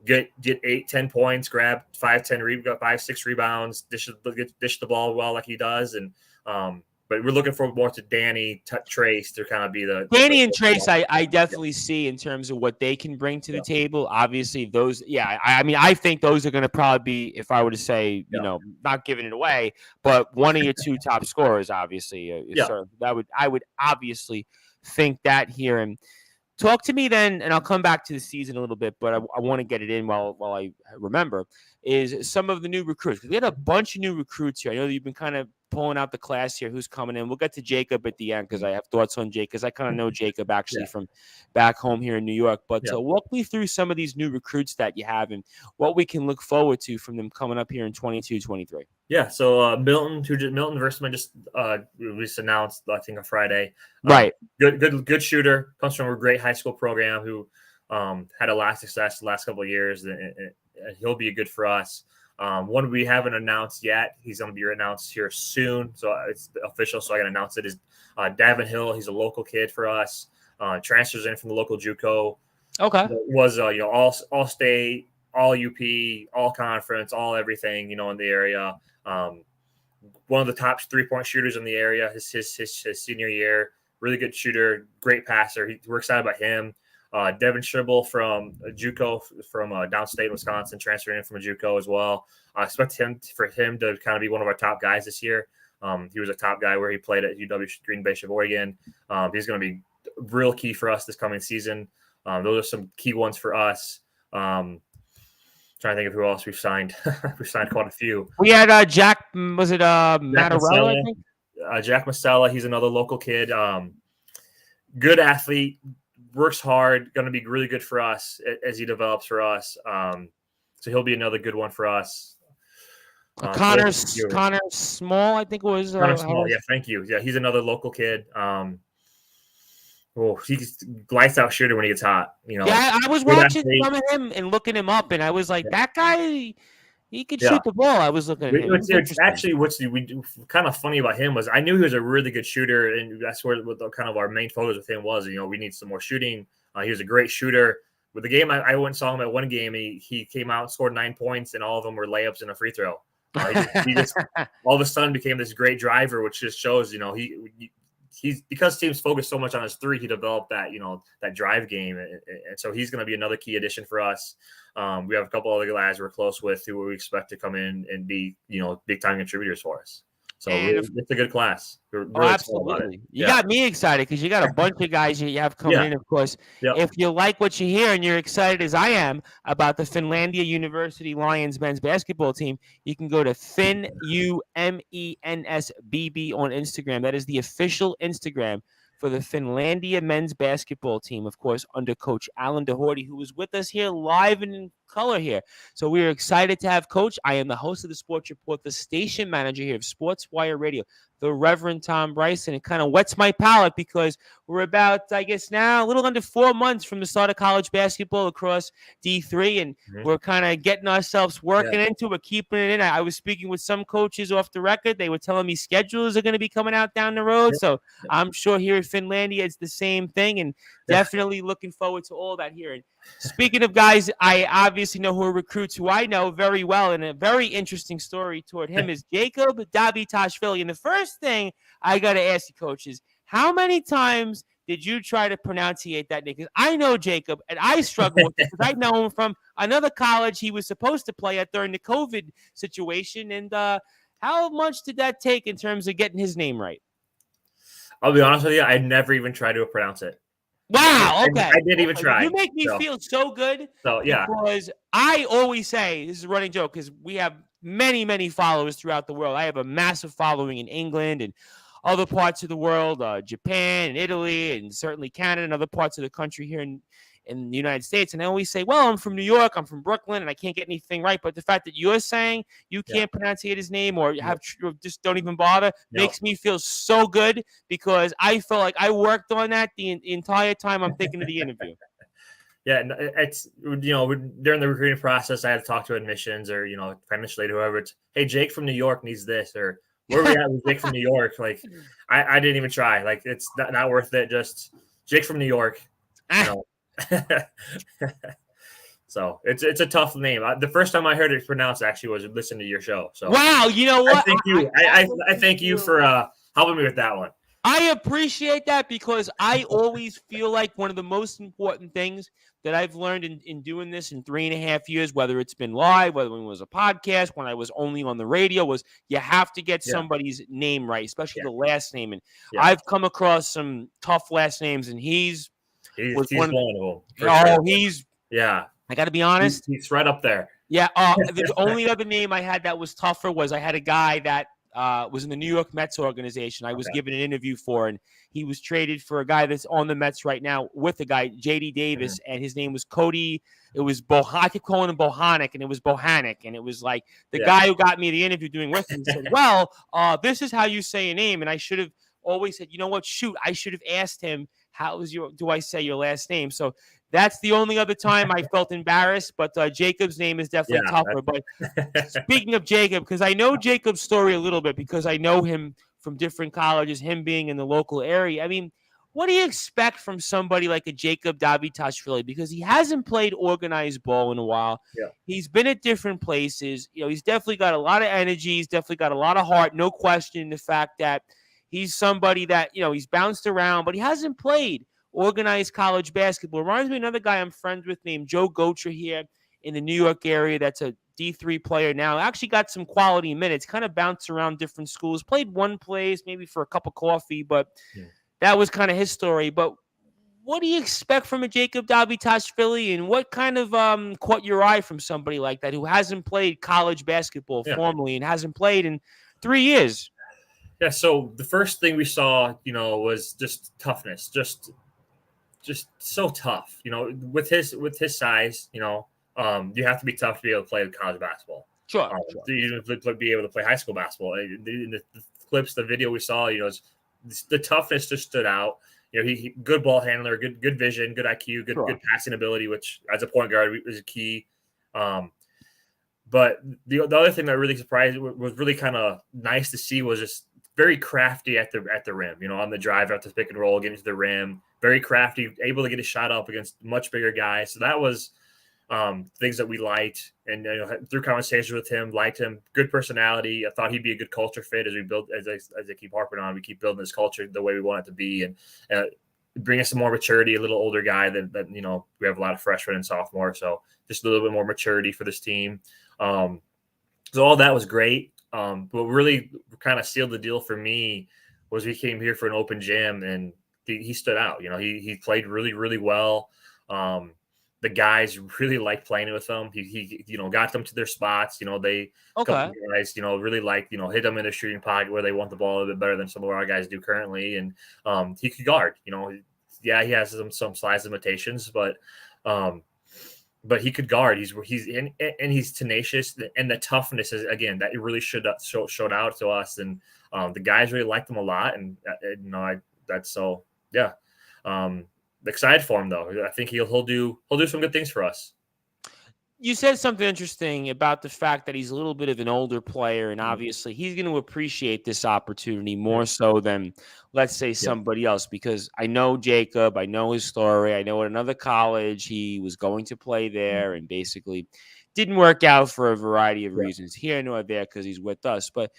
[SPEAKER 2] Get 8-10 points, grab 5-6 rebounds, dish the ball well like he does, and but we're looking for more to Danny, Trace to kind of be the
[SPEAKER 1] Danny and Trace. I definitely see in terms of what they can bring to the table. Obviously, those. Yeah, I think those are going to probably be, if I were to say, not giving it away, but one of your 2 top scorers. Obviously, I would obviously think that here. And talk to me then, and I'll come back to the season a little bit, but I want to get it in while I remember, is some of the new recruits. We had a bunch of new recruits here. I know that you've been kind of pulling out the class here, who's coming in. We'll get to Jacob at the end because I have thoughts on Jacob, because I kind of know Jacob actually from back home here in New York. But walk me through some of these new recruits that you have and what we can look forward to from them coming up here in 22-23.
[SPEAKER 2] Yeah, so Milton Versman just announced, I think, on Friday.
[SPEAKER 1] Right.
[SPEAKER 2] Good shooter. Comes from a great high school program who had a lot of success the last couple of years, and he'll be good for us. One we haven't announced yet. He's going to be announced here soon, so it's official. So I can announce it. Is Davin Hill? He's a local kid for us. Transfers in from the local JUCO.
[SPEAKER 1] Okay.
[SPEAKER 2] Was all state, all UP, all conference, all everything in the area. One of the top 3-point shooters in the area. His senior year, really good shooter, great passer. We're excited about him. Devin Schribble from JUCO from downstate Wisconsin, transferring in from a JUCO as well. I expect for him to kind of be one of our top guys this year. He was a top guy where he played at UW Green Bay Sheboygan. He's going to be real key for us this coming season. Those are some key ones for us. Trying to think of who else we've signed. We've signed quite a few.
[SPEAKER 1] We had Jack. Was it Mattarella? I think?
[SPEAKER 2] Jack Masella. He's another local kid. Good athlete. Works hard, going to be really good for us as he develops for us. So he'll be another good one for us.
[SPEAKER 1] Connor Small, I think it was.
[SPEAKER 2] Connor Small, yeah, thank you. Yeah, he's another local kid. He's lights out shooter when he gets hot.
[SPEAKER 1] Yeah, I was watching some of him and looking him up, and I was like, that guy. He could shoot the ball. I was looking at him.
[SPEAKER 2] Actually, what's kind of funny about him was I knew he was a really good shooter, and that's where kind of our main focus with him was. We need some more shooting. He was a great shooter. With the game, I went and saw him at one game. He came out and scored 9 points, and all of them were layups and a free throw. He just all of a sudden became this great driver, which just shows he's because teams focus so much on his three, he developed that that drive game, and so he's going to be another key addition for us. We have a couple other guys we're close with who we expect to come in and be big time contributors for us. So it's a good class. We're really
[SPEAKER 1] absolutely. You got me excited because you got a bunch of guys you have coming in. Of course, if you like what you hear and you're excited as I am about the Finlandia University Lions men's basketball team, you can go to FinUMENSBB on Instagram. That is the official Instagram for the Finlandia men's basketball team, of course, under Coach Allen Dehority, who was with us here live and in color here. So we are excited to have Coach. I am the host of the Sports Report, the station manager here of Sportswire Radio, the Reverend Tom Bryson. It kind of wets my palate because we're about, I guess now, a little under 4 months from the start of college basketball across D3, and we're kind of getting ourselves working into it, keeping it in. I was speaking with some coaches off the record. They were telling me schedules are going to be coming out down the road, so I'm sure here at Finlandia it's the same thing, and definitely looking forward to all that here. And speaking of guys, I obviously know who are recruits who I know very well, and a very interesting story toward him is Jacob Davitashvili. And the first thing I got to ask you, Coach, is how many times did you try to pronunciate that name? Because I know Jacob, and I struggle with it because I know him from another college he was supposed to play at during the COVID situation. And how much did that take in terms of getting his name right?
[SPEAKER 2] I'll be honest with you, I never even tried to pronounce it.
[SPEAKER 1] Wow, okay.
[SPEAKER 2] I didn't even try.
[SPEAKER 1] You make me feel so good.
[SPEAKER 2] So, yeah.
[SPEAKER 1] Because I always say, this is a running joke, because we have many, many followers throughout the world. I have a massive following in England and other parts of the world, Japan and Italy, and certainly Canada and other parts of the country here in the United States. And I always say, well, I'm from New York, I'm from Brooklyn, and I can't get anything right. But the fact that you're saying you can't pronounce his name or just don't even bother makes me feel so good, because I feel like I worked on that the entire time I'm thinking of the interview.
[SPEAKER 2] Yeah, it's during the recruiting process, I had to talk to admissions or financial aid, whoever. It's, hey, Jake from New York needs this, or where we at with Jake from New York? Like, I didn't even try. Like, it's not worth it. Just Jake from New York. So it's a tough name. The first time I heard it pronounced actually was listening to your show. So
[SPEAKER 1] wow, you know what?
[SPEAKER 2] I thank you for helping me with that one.
[SPEAKER 1] I appreciate that, because I always feel like one of the most important things that I've learned in doing this in 3.5 years, whether it's been live, whether it was a podcast, when I was only on the radio, was you have to get somebody's name right, especially the last name. And I've come across some tough last names, and he's
[SPEAKER 2] He's
[SPEAKER 1] was one.
[SPEAKER 2] one of them. For
[SPEAKER 1] Oh,
[SPEAKER 2] sure.
[SPEAKER 1] he's.
[SPEAKER 2] Yeah.
[SPEAKER 1] I got to be honest.
[SPEAKER 2] He's right up there.
[SPEAKER 1] Yeah. The only other name I had that was tougher was I had a guy that was in the New York Mets organization. I was given an interview for, and he was traded for a guy that's on the Mets right now with a guy, JD Davis, and his name was Cody. It was I kept calling him Bohanic, and it was Bohanic, and it was like the guy who got me the interview doing with him said, "Well, this is how you say a name," and I should have always said, "You know what? Shoot, I should have asked him do I say your last name?" So that's the only other time I felt embarrassed, but Jacob's name is definitely tougher. But speaking of Jacob, because I know Jacob's story a little bit because I know him from different colleges, him being in the local area. I mean, what do you expect from somebody like a Jacob Davitashvili? Because he hasn't played organized ball in a while.
[SPEAKER 2] Yeah.
[SPEAKER 1] He's been at different places. He's definitely got a lot of energy. He's definitely got a lot of heart. No question the fact that he's somebody that, he's bounced around, but he hasn't played organized college basketball. Reminds me of another guy I'm friends with named Joe Gotra here in the New York area. That's a D3 player now. Actually got some quality minutes, kind of bounced around different schools, played one place, maybe for a cup of coffee, but that was kind of his story. But what do you expect from a Jacob Davitashvili, and what kind of caught your eye from somebody like that who hasn't played college basketball formally and hasn't played in 3 years?
[SPEAKER 2] Yeah, so the first thing we saw, was just toughness, just so tough. With his size, you have to be tough to be able to play college basketball.
[SPEAKER 1] Sure.
[SPEAKER 2] To even be able to play high school basketball. In the clips, the video we saw, the toughness just stood out. He good ball handler, good vision, good IQ, good passing ability, which as a point guard is key. But the other thing that really surprised was really kind of nice to see was just very crafty at the rim. On the drive after the pick and roll, getting to the rim, very crafty, able to get a shot up against much bigger guys. So that was things that we liked, and through conversations with him, liked him. Good personality. I thought he'd be a good culture fit as we build. As I keep harping on, we keep building this culture the way we want it to be, and bring us some more maturity. A little older guy that we have a lot of freshmen and sophomores, so just a little bit more maturity for this team. So all that was great. But really kind of sealed the deal for me was we came here for an open gym, and he stood out. He played really, really well. The guys really liked playing with him. He got them to their spots. They couple guys, really like, hit them in the shooting pocket where they want the ball a little bit better than some of our guys do currently. And he could guard. He has some size limitations, but he could guard. He's tenacious, and the toughness is, again, that it really showed out to us, and the guys really liked him a lot, and excited for him though. I think he'll do some good things for us.
[SPEAKER 1] You said something interesting about the fact that he's a little bit of an older player, and obviously he's going to appreciate this opportunity more so than, let's say, somebody else, because I know Jacob, I know his story. I know at another college he was going to play there and basically didn't work out for a variety of reasons here nor there because he's with us. But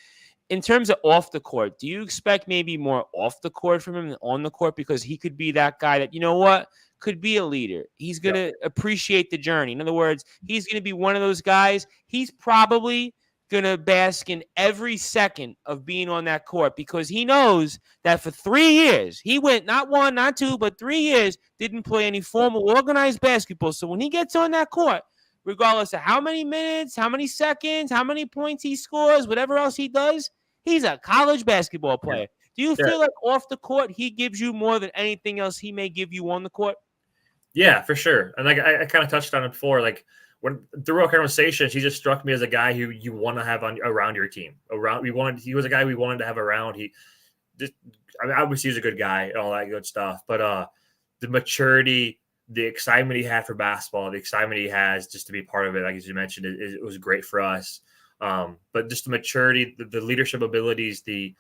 [SPEAKER 1] in terms of off the court, do you expect maybe more off the court from him than on the court? Because he could be that guy that, could be a leader. He's going to appreciate the journey. In other words, he's going to be one of those guys. He's probably going to bask in every second of being on that court because he knows that for 3 years, he went not 1, not 2, but 3 years, didn't play any formal organized basketball. So when he gets on that court, regardless of how many minutes, how many seconds, how many points he scores, whatever else he does, he's a college basketball player. Do you feel like off the court, he gives you more than anything else he may give you on the court?
[SPEAKER 2] Yeah, for sure. And like I kind of touched on it before, like when through our conversations, he just struck me as a guy who you want to have around your team. He was a guy we wanted to have around. Obviously he's a good guy and all that good stuff, but the maturity, the excitement he had for basketball, the excitement he has just to be part of it, like as you mentioned, it was great for us. But just the maturity, the leadership abilities, you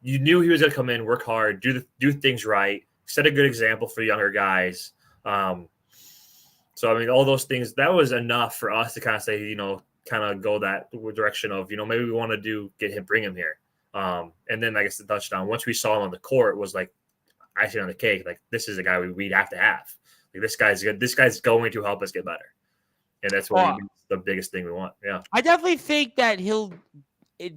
[SPEAKER 2] knew he was going to come in, work hard, do things right, set a good example for younger guys. So, I mean, all those things, that was enough for us to kind of say, kind of go that direction of, maybe we want to bring him here. And then I guess the touchdown, once we saw him on the court, was like icing on the cake. Like, this is a guy we'd have to have. Like, this guy's good. This guy's going to help us get better. And that's the biggest thing we want. Yeah.
[SPEAKER 1] I definitely think that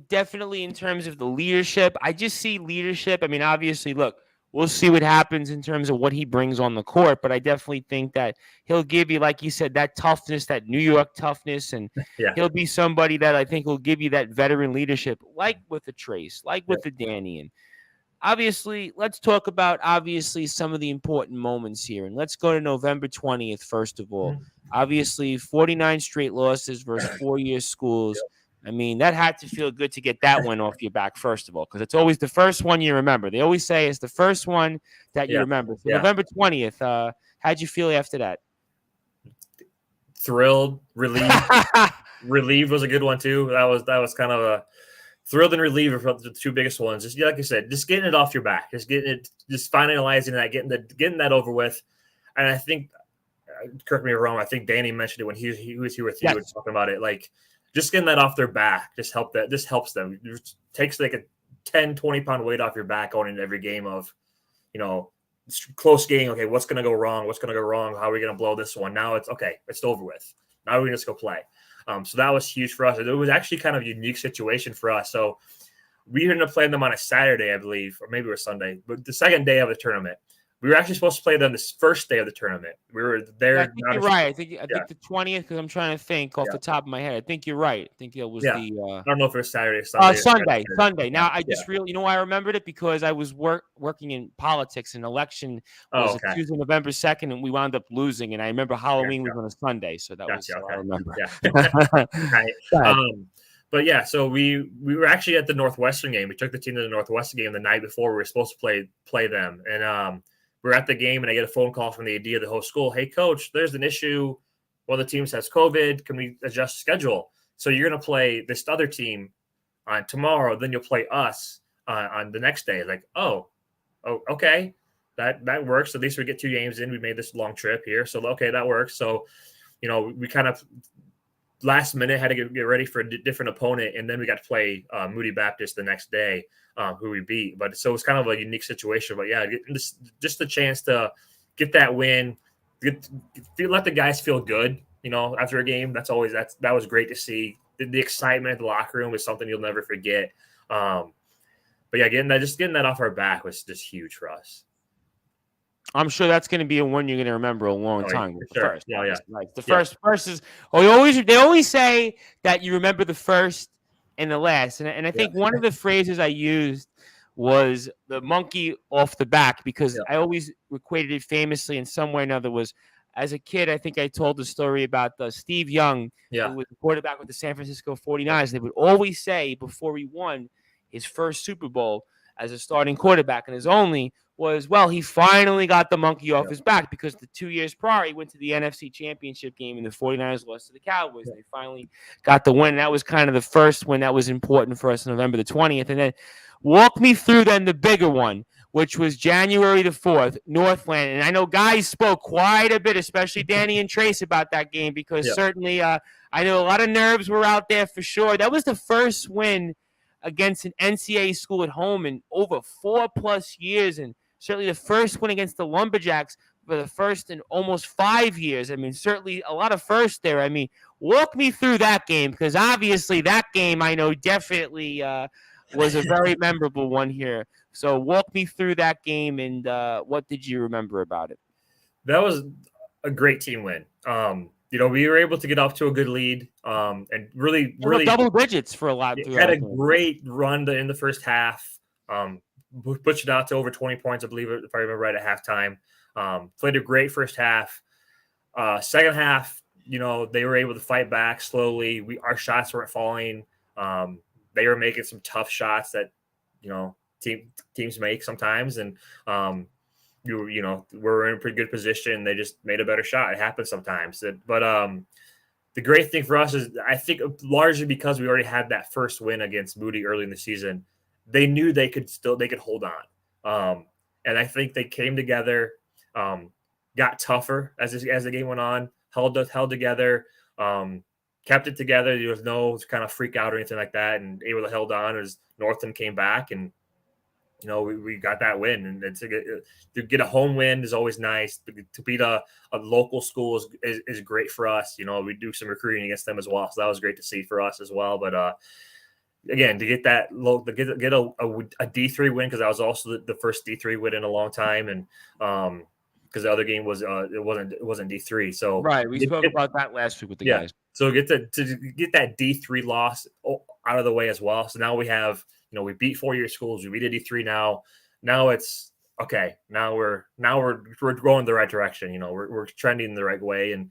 [SPEAKER 1] definitely in terms of the leadership, I just see leadership. I mean, obviously, look, we'll see what happens in terms of what he brings on the court. But I definitely think that he'll give you, like you said, that toughness, that New York toughness, and
[SPEAKER 2] Yeah.
[SPEAKER 1] he'll be somebody that I think will give you that veteran leadership, like with the Trace, like with the Danny. And obviously, let's talk about some of the important moments here. And let's go to November 20th, first of all.
[SPEAKER 2] Mhm.
[SPEAKER 1] Obviously, 49 straight losses versus 4-year schools. I mean, that had to feel good to get that one off your back, first of all, because it's always the first one you remember. They always say it's the first one that you
[SPEAKER 2] Yeah.
[SPEAKER 1] remember. So
[SPEAKER 2] Yeah.
[SPEAKER 1] November 20th, how'd you feel after that?
[SPEAKER 2] Thrilled, relieved. Relieved was a good one too. That was kind of a thrilled and relieved for the two biggest ones. Just like I said, just getting it off your back, just finalizing that, getting that over with. And I think, correct me if I'm wrong, I think Danny mentioned it when he was here with you and talking about it. Like, just getting that off their back just helps them. It takes like a 10, 20-pound weight off your back going into every game of, close game. Okay, what's going to go wrong? What's going to go wrong? How are we going to blow this one? Now it's okay. It's over with. Now we can just go play. So that was huge for us. It was actually kind of a unique situation for us. So we ended up playing them on a Saturday, I believe, or maybe it was Sunday, but the second day of the tournament. We were actually supposed to play them this first day of the tournament. We were there.
[SPEAKER 1] I think you're right. I think the 20th, because I'm trying to think off the top of my head. I think you're right. I think it was the.
[SPEAKER 2] I don't know if it was Saturday or Sunday.
[SPEAKER 1] Sunday. Now I just really, I remembered it because I was working in politics, and election was Tuesday, November 2nd, and we wound up losing. And I remember Halloween was on a Sunday, so that was I remember.
[SPEAKER 2] Right. But yeah, so we were actually at the Northwestern game. We took the team to the Northwestern game the night before we were supposed to play them, and we're at the game, and I get a phone call from the AD of the whole school. Hey, coach, there's an issue. One of the teams has COVID. Can we adjust schedule? So you're going to play this other team on tomorrow. Then you'll play us on the next day. Like, oh, okay. That works. At least we get 2 games in. We made this long trip here. So, okay, that works. So, we kind of last minute had to get ready for a different opponent. And then we got to play Moody Baptist the next day, who we beat. But so it was kind of a unique situation. But yeah, just the chance to get that win, let the guys feel good, after a game. That was great to see. The excitement in the locker room was something you'll never forget. But yeah, getting that off our back was just huge for us.
[SPEAKER 1] I'm sure that's going to be one you're going to remember a long time.
[SPEAKER 2] Sure.
[SPEAKER 1] First,
[SPEAKER 2] yeah.
[SPEAKER 1] Like the first is. They always say that you remember the first and the last, and I think one of the phrases I used was the monkey off the back, because I always equated it famously in some way or another. Was as a kid, I think I told the story about Steve Young, who was the quarterback with the San Francisco 49ers. They would always say before he won his first Super Bowl as a starting quarterback, and his only was, well, he finally got the monkey off his back, because the 2 years prior, he went to the NFC Championship game and the 49ers lost to the Cowboys. They finally got the win. That was kind of the first win that was important for us on November the 20th. And then walk me through then the bigger one, which was January the 4th, Northland. And I know guys spoke quite a bit, especially Danny and Trace, about that game, because certainly I know a lot of nerves were out there for sure. That was the first win against an NCAA school at home in over 4+ years, and certainly the first win against the Lumberjacks for the first in almost 5 years. I mean, certainly a lot of firsts there. I mean, walk me through that game, because obviously that game I know definitely was a very memorable one here. So walk me through that game, and what did you remember about it?
[SPEAKER 2] That was a great team win. We were able to get off to a good lead, and really
[SPEAKER 1] double digits for a lot.
[SPEAKER 2] Had a great run in the first half. Pushed it out to over 20 points, I believe, if I remember right, at halftime. Played a great first half. Second half, they were able to fight back slowly. Our shots weren't falling. They were making some tough shots that, teams make sometimes, and we're in a pretty good position. They just made a better shot. It happens sometimes. But the great thing for us is, I think, largely because we already had that first win against Moody early in the season, they knew they could hold on. And I think they came together, got tougher as the game went on, held together, kept it together. There was no kind of freak out or anything like that, and able to hold on as Northland came back, and we got that win. And to get a home win is always nice. To beat a local school is great for us. We do some recruiting against them as well, so that was great to see for us as well. But again, to get that low, to get a D3 win, because that was also the first D3 win in a long time, and because the other game was it wasn't D3. So
[SPEAKER 1] Right, we spoke about that last week with the
[SPEAKER 2] yeah,
[SPEAKER 1] guys.
[SPEAKER 2] so to get that D3 loss out of the way as well. So now we have, we beat 4-year schools, we beat a D3 now. Now it's okay. Now we're going the right direction. We're trending the right way, and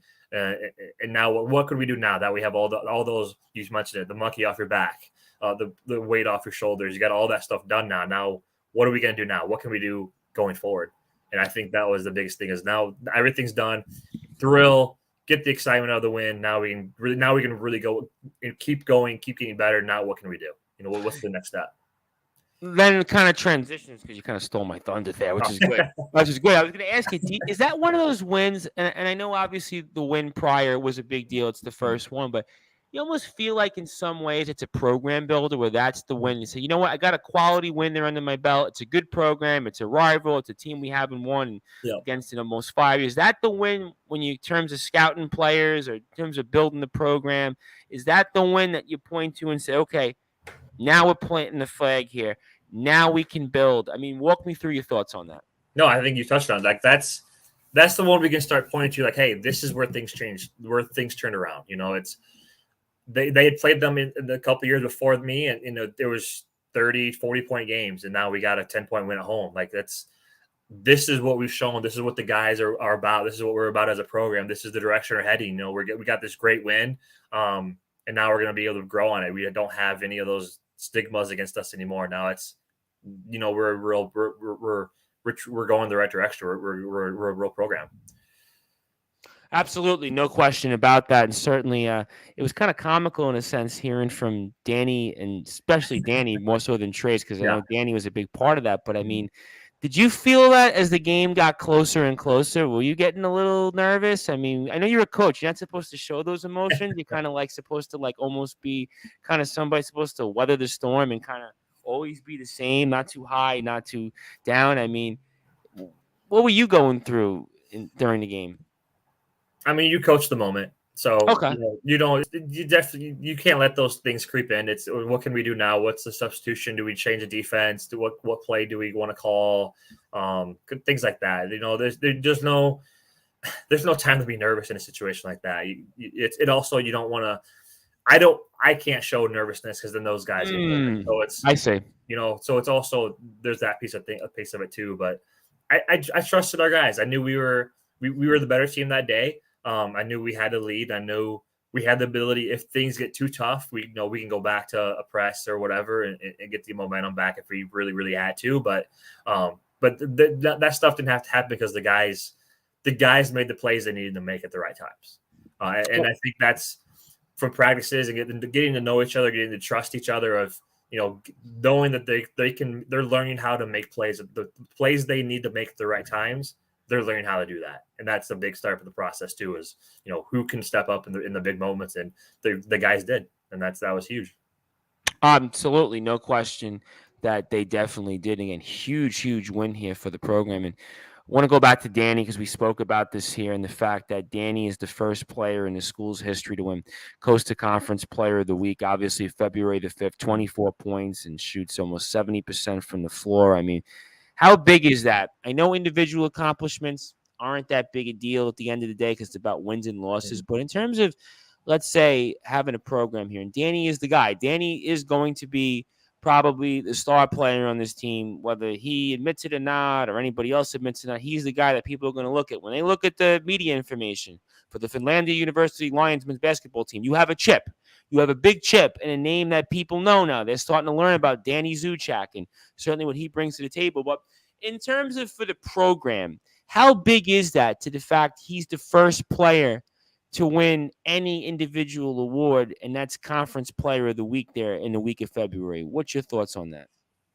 [SPEAKER 2] now what could we do now that we have all those, you mentioned it, the monkey off your back, the weight off your shoulders, you got all that stuff done now. Now what are we going to do now? What can we do going forward? And I think that was the biggest thing, is now everything's done. Thrill, get the excitement of the win. Now we can really go and keep going, keep getting better. Now what can we do? What's the next step?
[SPEAKER 1] Then it kind of transitions, because you kind of stole my thunder there, which is good. Which is good. I was going to ask you, is that one of those wins? And I know obviously the win prior was a big deal. It's the first one, but you almost feel like in some ways it's a program builder where that's the win. You say, you know what, I got a quality win there under my belt. It's a good program. It's a rival. It's a team we haven't won against in almost 5 years. Is that the win when you, in terms of scouting players or in terms of building the program? Is that the win that you point to and say, okay, now we're planting the flag here. Now we can build. I mean, walk me through your thoughts on that.
[SPEAKER 2] No, I think you touched on it. Like that's the one we can start pointing to. Like, hey, this is where things changed, where things turned around. It's they had played them in a couple of years before me, and there was 30, 40-point games, and now we got a 10-point win at home. Like this is what we've shown. This is what the guys are about. This is what we're about as a program. This is the direction we're heading. We got this great win, and now we're going to be able to grow on it. We don't have any of those stigmas against us anymore. Now it's, we're going the right direction. We're a real program.
[SPEAKER 1] Absolutely, no question about that. And certainly it was kind of comical in a sense hearing from Danny, and especially Danny more so than Trace, because I know Danny was a big part of that. But I mean, did you feel that as the game got closer and closer? Were you getting a little nervous? I mean, I know you're a coach. You're not supposed to show those emotions. You're kind of like supposed to like almost be kind of somebody supposed to weather the storm and kind of always be the same, not too high, not too down. I mean, what were you going through during the game?
[SPEAKER 2] I mean, you coach the moment. So
[SPEAKER 1] okay.
[SPEAKER 2] You can't let those things creep in. It's what can we do now? What's the substitution? Do we change the defense? What play do we want to call? Things like that. There's no time to be nervous in a situation like that. It also, you don't want to. I can't show nervousness, because then those guys. So it's,
[SPEAKER 1] I say,
[SPEAKER 2] so it's also, there's that piece of it too. But I trusted our guys. I knew we were the better team that day. I knew we had to lead. I knew we had the ability, if things get too tough, we can go back to a press or whatever and get the momentum back if we really, really had to. But that stuff didn't have to happen, because the guys made the plays they needed to make at the right times. And I think that's from practices and getting to know each other, getting to trust each other, of knowing that they're learning how to make plays, the plays they need to make at the right times. They're learning how to do that. And that's the big start of the process too, is, who can step up in the big moments. And the guys did. And that was huge.
[SPEAKER 1] Absolutely. No question that they definitely did. Again, huge win here for the program. And I want to go back to Danny, because we spoke about this here, and the fact that Danny is the first player in the school's history to win Coastal Conference Player of the Week. Obviously, February the 5th, 24 points and shoots almost 70% from the floor. I mean, how big is that? I know individual accomplishments aren't that big a deal at the end of the day, because it's about wins and losses. But in terms of, let's say, having a program here, and Danny is the guy. Danny is going to be probably the star player on this team, whether he admits it or not, or anybody else admits it or not. He's the guy that people are going to look at. When they look at the media information for the Finlandia University Lions men's basketball team, you have a chip. You have a big chip and a name that people know now. They're starting to learn about Danny Zuchak and certainly what he brings to the table. But in terms of for the program, how big is that to the fact he's the first player to win any individual award, and that's Conference Player of the Week there in the week of February? What's your thoughts on that?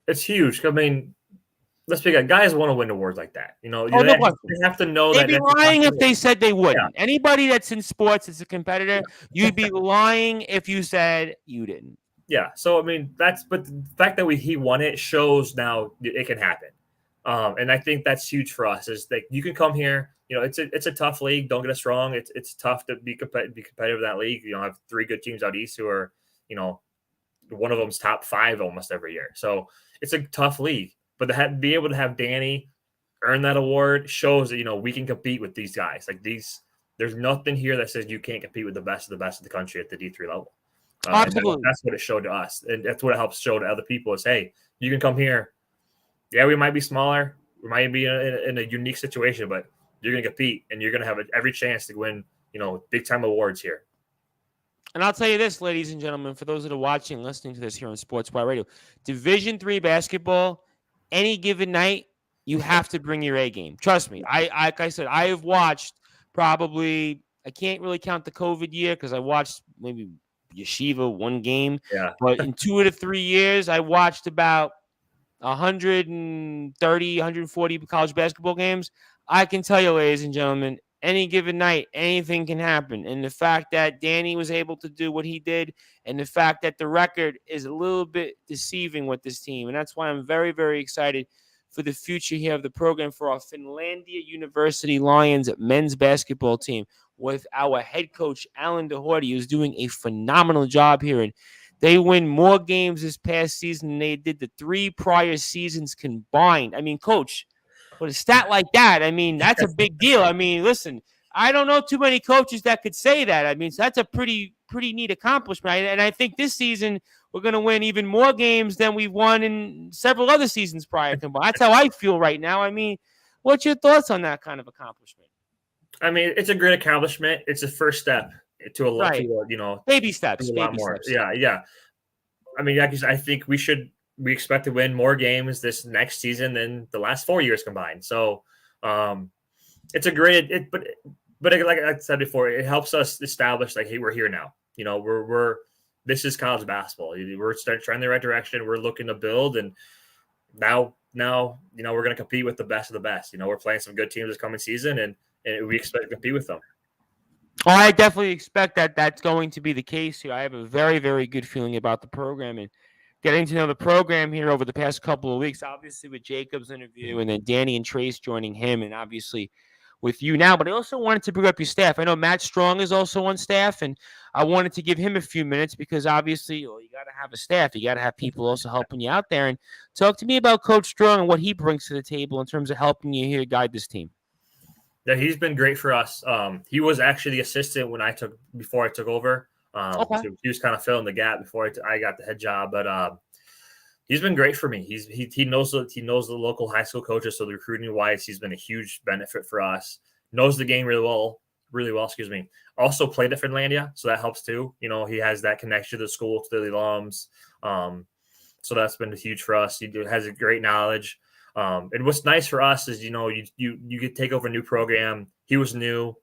[SPEAKER 2] It's huge. I mean, let's be honest, guys want to win awards like that. They have to know that.
[SPEAKER 1] They'd be lying if they said they wouldn't. Yeah. Anybody that's in sports is a competitor. You'd be lying if you said you didn't.
[SPEAKER 2] Yeah. So, I mean, but the fact that he won it shows now it can happen. And I think that's huge for us, is that you can come here. It's a tough league. Don't get us wrong. It's tough to be competitive in that league. You have 3 good teams out east who are, one of them's top 5 almost every year. So it's a tough league. But to be able to have Danny earn that award shows that, we can compete with these guys. Like there's nothing here that says you can't compete with the best of the country at the D3 level. And that's what it showed to us. And that's what it helps show to other people is, hey, you can come here. Yeah, we might be smaller. We might be in a unique situation, but you're going to compete and you're going to have every chance to win, big time awards here.
[SPEAKER 1] And I'll tell you this, ladies and gentlemen, for those that are watching, listening to this here on Sportswire Radio, Division III basketball, any given night, you have to bring your A game. Trust me. Like I said, I have watched probably, I can't really count the COVID year because I watched maybe Yeshiva one game.
[SPEAKER 2] Yeah.
[SPEAKER 1] But in 2 to 3 years, I watched about 130, 140 college basketball games. I can tell you, ladies and gentlemen, any given night, anything can happen. And the fact that Danny was able to do what he did, and the fact that the record is a little bit deceiving with this team. And that's why I'm very, very excited for the future here of the program for our Finlandia University Lions men's basketball team with our head coach, Allen Dehority, who's doing a phenomenal job here. And they win more games this past season than they did the 3 prior seasons combined. I mean, Coach, with a stat like that, I mean, that's a big deal. I mean, listen, I don't know too many coaches that could say that. I mean, so that's a pretty neat accomplishment. And I think this season we're going to win even more games than we've won in several other seasons prior combined. That's how I feel right now. I mean, what's your thoughts on that kind of accomplishment?
[SPEAKER 2] I mean, it's a great accomplishment. It's a first step to a lot,
[SPEAKER 1] baby steps,
[SPEAKER 2] a lot more. Yeah. I mean, I think we expect to win more games this next season than the last 4 years combined. So, it's a great. But like I said before, it helps us establish like, hey, we're here now. This is college basketball. We're trying the right direction. We're looking to build, and now we're going to compete with the best of the best. We're playing some good teams this coming season, and we expect to compete with them.
[SPEAKER 1] Oh, I definitely expect that that's going to be the case here. I have a very, very good feeling about the program and getting to know the program here over the past couple of weeks, obviously with Jacob's interview and then Danny and Trace joining him and obviously with you now. But I also wanted to bring up your staff. I know Matt Strong is also on staff, and I wanted to give him a few minutes because obviously you got to have a staff. You got to have people also helping you out there. And talk to me about Coach Strong and what he brings to the table in terms of helping you here guide this team.
[SPEAKER 2] Yeah, he's been great for us. He was actually the assistant before I took over. So he was kind of filling the gap before I got the head job. But he's been great for me. He knows the local high school coaches, so the recruiting wise, he's been a huge benefit for us. Knows the game really well. Excuse me. Also played at Finlandia, so that helps too. He has that connection to the school, to the alums. So that's been huge for us. He has a great knowledge. And what's nice for us is, you could take over a new program. He was new.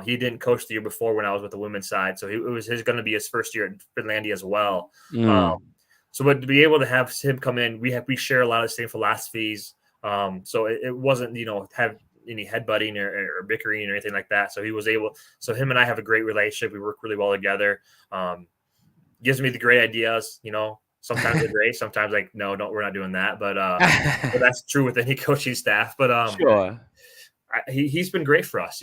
[SPEAKER 2] He didn't coach the year before when I was with the women's side. So it was going to be his first year at Finlandia as well. But to be able to have him come in, we share a lot of the same philosophies. So it wasn't, have any headbutting or bickering or anything like that. So him and I have a great relationship. We work really well together. Gives me the great ideas, Sometimes they're great. Sometimes no, we're not doing that. But that's true with any coaching staff. But
[SPEAKER 1] sure,
[SPEAKER 2] he's been great for us.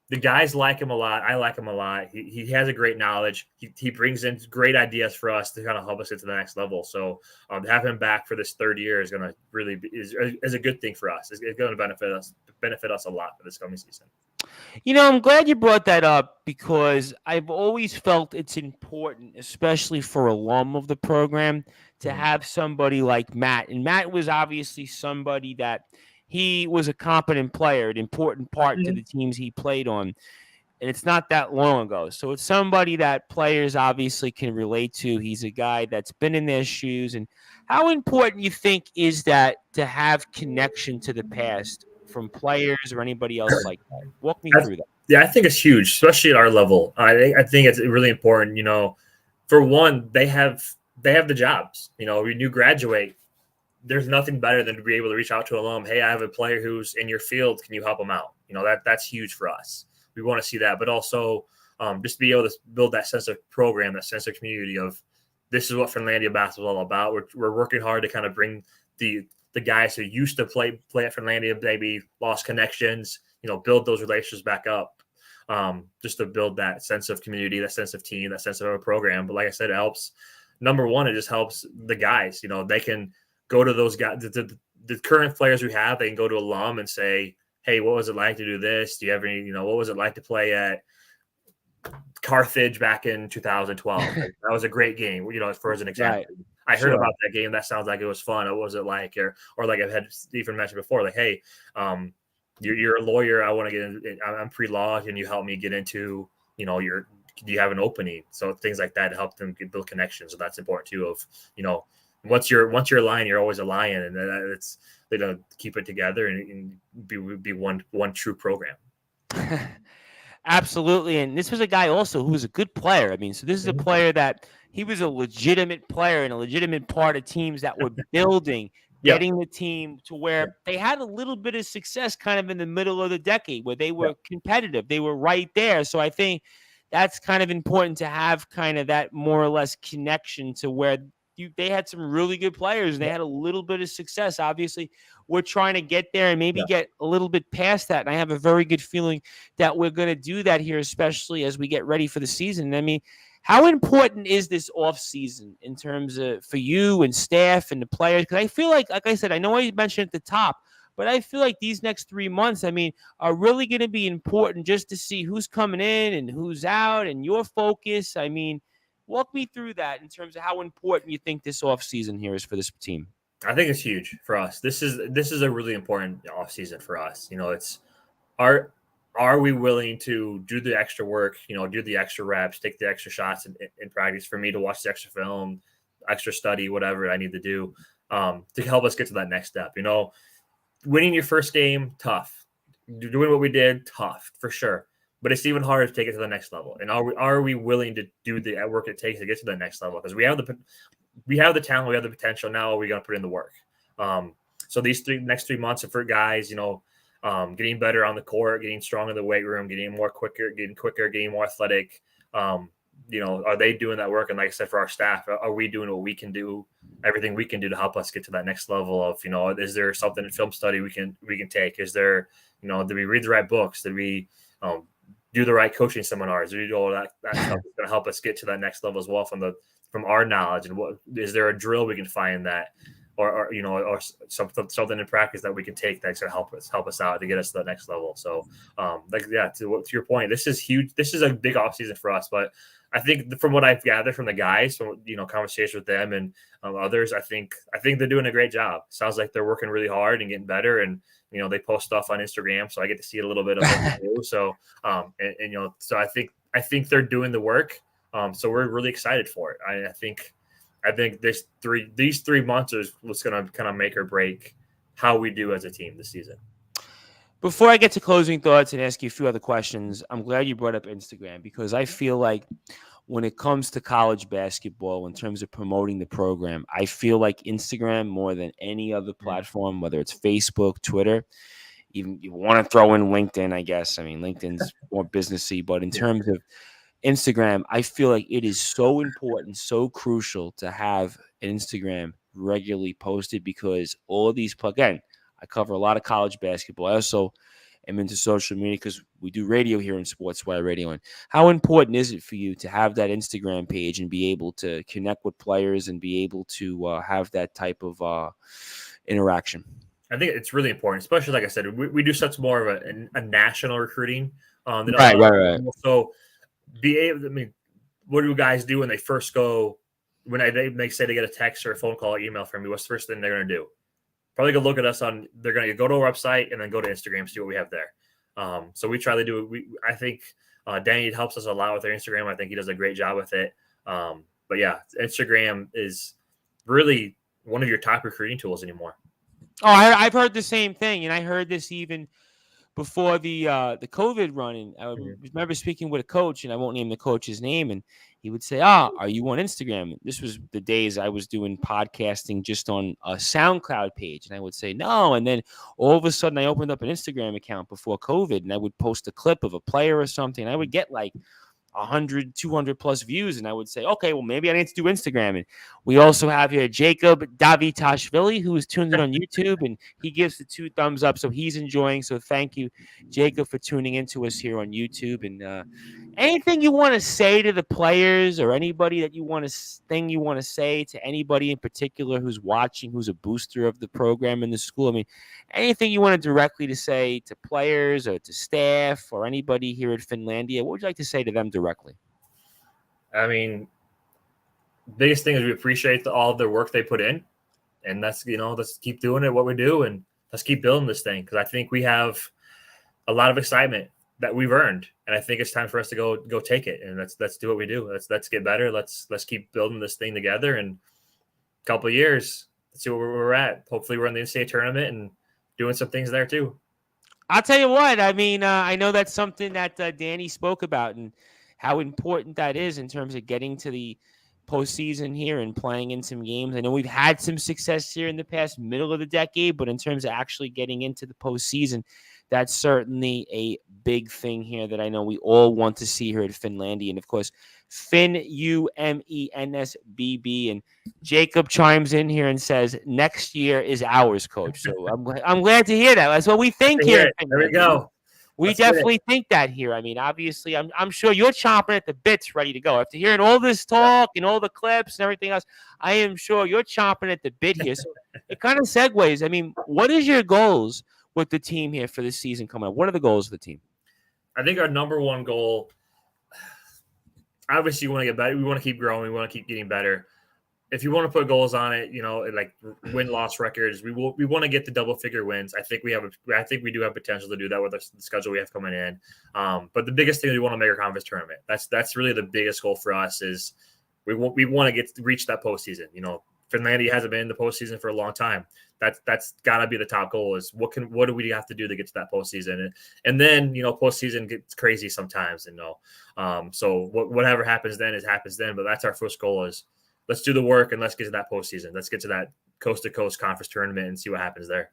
[SPEAKER 2] The guys like him a lot. I like him a lot. He has a great knowledge. He brings in great ideas for us to kind of help us get to the next level. So have him back for this 3rd year is going to really is a good thing for us. It's going to benefit us a lot for this coming season.
[SPEAKER 1] I'm glad you brought that up because I've always felt it's important, especially for alum of the program, to have somebody like Matt. And Matt was obviously somebody that he was a competent player, an important part to the teams he played on. And it's not that long ago. So it's somebody that players obviously can relate to. He's a guy that's been in their shoes. And how important you think is that to have connection to the past from players or anybody else like that? Walk me through that.
[SPEAKER 2] Yeah, I think it's huge, especially at our level. I think it's really important. For one, they have the jobs. When you graduate, there's nothing better than to be able to reach out to an alum. Hey, I have a player who's in your field. Can you help him out? That's huge for us. We want to see that, but also just be able to build that sense of program, that sense of community of this is what Finlandia basketball is all about. We're working hard to kind of bring the guys who used to play at Finlandia, maybe lost connections, build those relationships back up. just to build that sense of community, that sense of team, that sense of a program. But like I said, it helps. Number one, it just helps the guys. They can go to those guys, the current players we have. They can go to alum and say, "Hey, what was it like to do this? Do you have any? What was it like to play at Carthage back in 2012? Like, that was a great game. For as an example, right. I heard about that game. That sounds like it was fun. What was it like? Or like I've had Stephen mentioned before, like, hey, you're a lawyer. I want to get in. I'm pre-law. Can you help me get into, do you have an opening? So things like that help them build connections. So that's important too. Of, once you're a lion, you're always a lion, and it's keep it together and be one true program.
[SPEAKER 1] Absolutely. And this was a guy also who was a good player. I mean, so this is a player that he was a legitimate player and a legitimate part of teams that were building, getting the team to where they had a little bit of success kind of in the middle of the decade where they were competitive. They were right there. So I think that's kind of important to have kind of that more or less connection to where they had some really good players and they had a little bit of success. Obviously, we're trying to get there and maybe get a little bit past that. And I have a very good feeling that we're going to do that here, especially as we get ready for the season. I mean, how important is this off season in terms of for you and staff and the players? Because I feel like I said, I know I mentioned at the top, but I feel like these next 3 months, are really going to be important just to see who's coming in and who's out and your focus. Walk me through that in terms of how important you think this offseason here is for this team.
[SPEAKER 2] I think it's huge for us. This is a really important offseason for us. It's are we willing to do the extra work, do the extra reps, take the extra shots in practice, for me to watch the extra film, extra study, whatever I need to do to help us get to that next step. Winning your first game, tough. Doing what we did, tough, for sure. But it's even harder to take it to the next level. And are we willing to do the work it takes to get to the next level? Because we have the talent, we have the potential. Now are we going to put in the work? So these next 3 months for guys, getting better on the court, getting strong in the weight room, getting quicker, getting more athletic. Are they doing that work? And like I said, for our staff, are we doing what we can do, everything we can do to help us get to that next level of, is there something in film study we can take? Is there, did we read the right books? Did we do the right coaching seminars? Do all that stuff is going to help us get to that next level as well from our knowledge. And what is there a drill we can find that, or something in practice that we can take that's going to help us out to get us to the next level. So, to your point, this is huge. This is a big offseason for us, but I think from what I've gathered from the guys, from conversations with them and others, I think they're doing a great job. Sounds like they're working really hard and getting better, and they post stuff on Instagram, so I get to see a little bit of what they do. So, so I think they're doing the work. So we're really excited for it. I think these 3 months is what's going to kind of make or break how we do as a team this season.
[SPEAKER 1] Before I get to closing thoughts and ask you a few other questions, I'm glad you brought up Instagram, because I feel like when it comes to college basketball, in terms of promoting the program, I feel like Instagram more than any other platform, whether it's Facebook, Twitter, even you want to throw in LinkedIn, I guess. LinkedIn's more businessy, but in terms of Instagram, I feel like it is so important, so crucial to have an Instagram regularly posted, because all of these, again, I cover a lot of college basketball. I also am into social media because we do radio here in Sportzwire Radio. And how important is it for you to have that Instagram page and be able to connect with players and be able to have that type of interaction?
[SPEAKER 2] I think it's really important, especially like I said, we do such more of a national recruiting.
[SPEAKER 1] Right.
[SPEAKER 2] So be able. What do guys do when they first go? When they say they get a text or a phone call or email from me, what's the first thing they're going to do? Probably go look at us they're going to go to our website and then go to Instagram, see what we have there. So we try to do it. I think Danny helps us a lot with our Instagram. I think he does a great job with it. But yeah, Instagram is really one of your top recruiting tools anymore.
[SPEAKER 1] Oh, I've heard the same thing. And I heard this even before the COVID run. And I remember speaking with a coach, and I won't name the coach's name, and he would say, are you on Instagram? This was the days I was doing podcasting just on a SoundCloud page. And I would say, no. And then all of a sudden I opened up an Instagram account before COVID, and I would post a clip of a player or something. And I would get like 100, 200 plus views. And I would say, okay, well, maybe I need to do Instagram. And we also have here Jacob Davitashvili, who is tuned in on YouTube, and he gives the 2 thumbs up. So he's enjoying. So thank you, Jacob, for tuning into us here on YouTube. And anything you want to say to the players or anybody that you want to say to anybody in particular who's watching, who's a booster of the program in the school? I mean, anything you want to directly to say to players or to staff or anybody here at Finlandia? What would you like to say to them directly?
[SPEAKER 2] I mean, biggest thing is we appreciate all of their work they put in, and that's, let's keep doing it, what we do, and let's keep building this thing, because I think we have a lot of excitement that we've earned, and I think it's time for us to go take it, and let's do what we do. Let's get better. Let's keep building this thing together, and a couple of years, let's see where we're at. Hopefully we're in the NCAA tournament and doing some things there too.
[SPEAKER 1] I'll tell you what, I mean, I know that's something that Danny spoke about and how important that is in terms of getting to the postseason here and playing in some games. I know we've had some success here in the past middle of the decade, but in terms of actually getting into the postseason, that's certainly a big thing here that I know we all want to see here at Finlandia. And of course, Finn, UMENSBB. And Jacob chimes in here and says, next year is ours, coach. So I'm glad to hear that. That's what we think here.
[SPEAKER 2] There we go.
[SPEAKER 1] We definitely think that here. I mean, obviously, I'm sure you're chomping at the bits, ready to go. After hearing all this talk and all the clips and everything else, I am sure you're chomping at the bit here. So it kind of segues. I mean, what is your goals with the team here for this season coming up? What are the goals of the team?
[SPEAKER 2] I think our number one goal, obviously, we want to get better. We want to keep growing. We want to keep getting better. If you want to put goals on it, like win-loss records, we want to get the double-figure wins. I think we do have potential to do that with the schedule we have coming in. But the biggest thing is we want to make our conference tournament. That's really the biggest goal for us. Is we want to reach that postseason. Finlandia hasn't been in the postseason for a long time. That's got to be the top goal. Is what do we have to do to get to that postseason? And then postseason gets crazy sometimes. So whatever happens then happens then. But that's our first goal is. Let's do the work and let's get to that postseason. Let's get to that coast-to-coast conference tournament and see what happens there.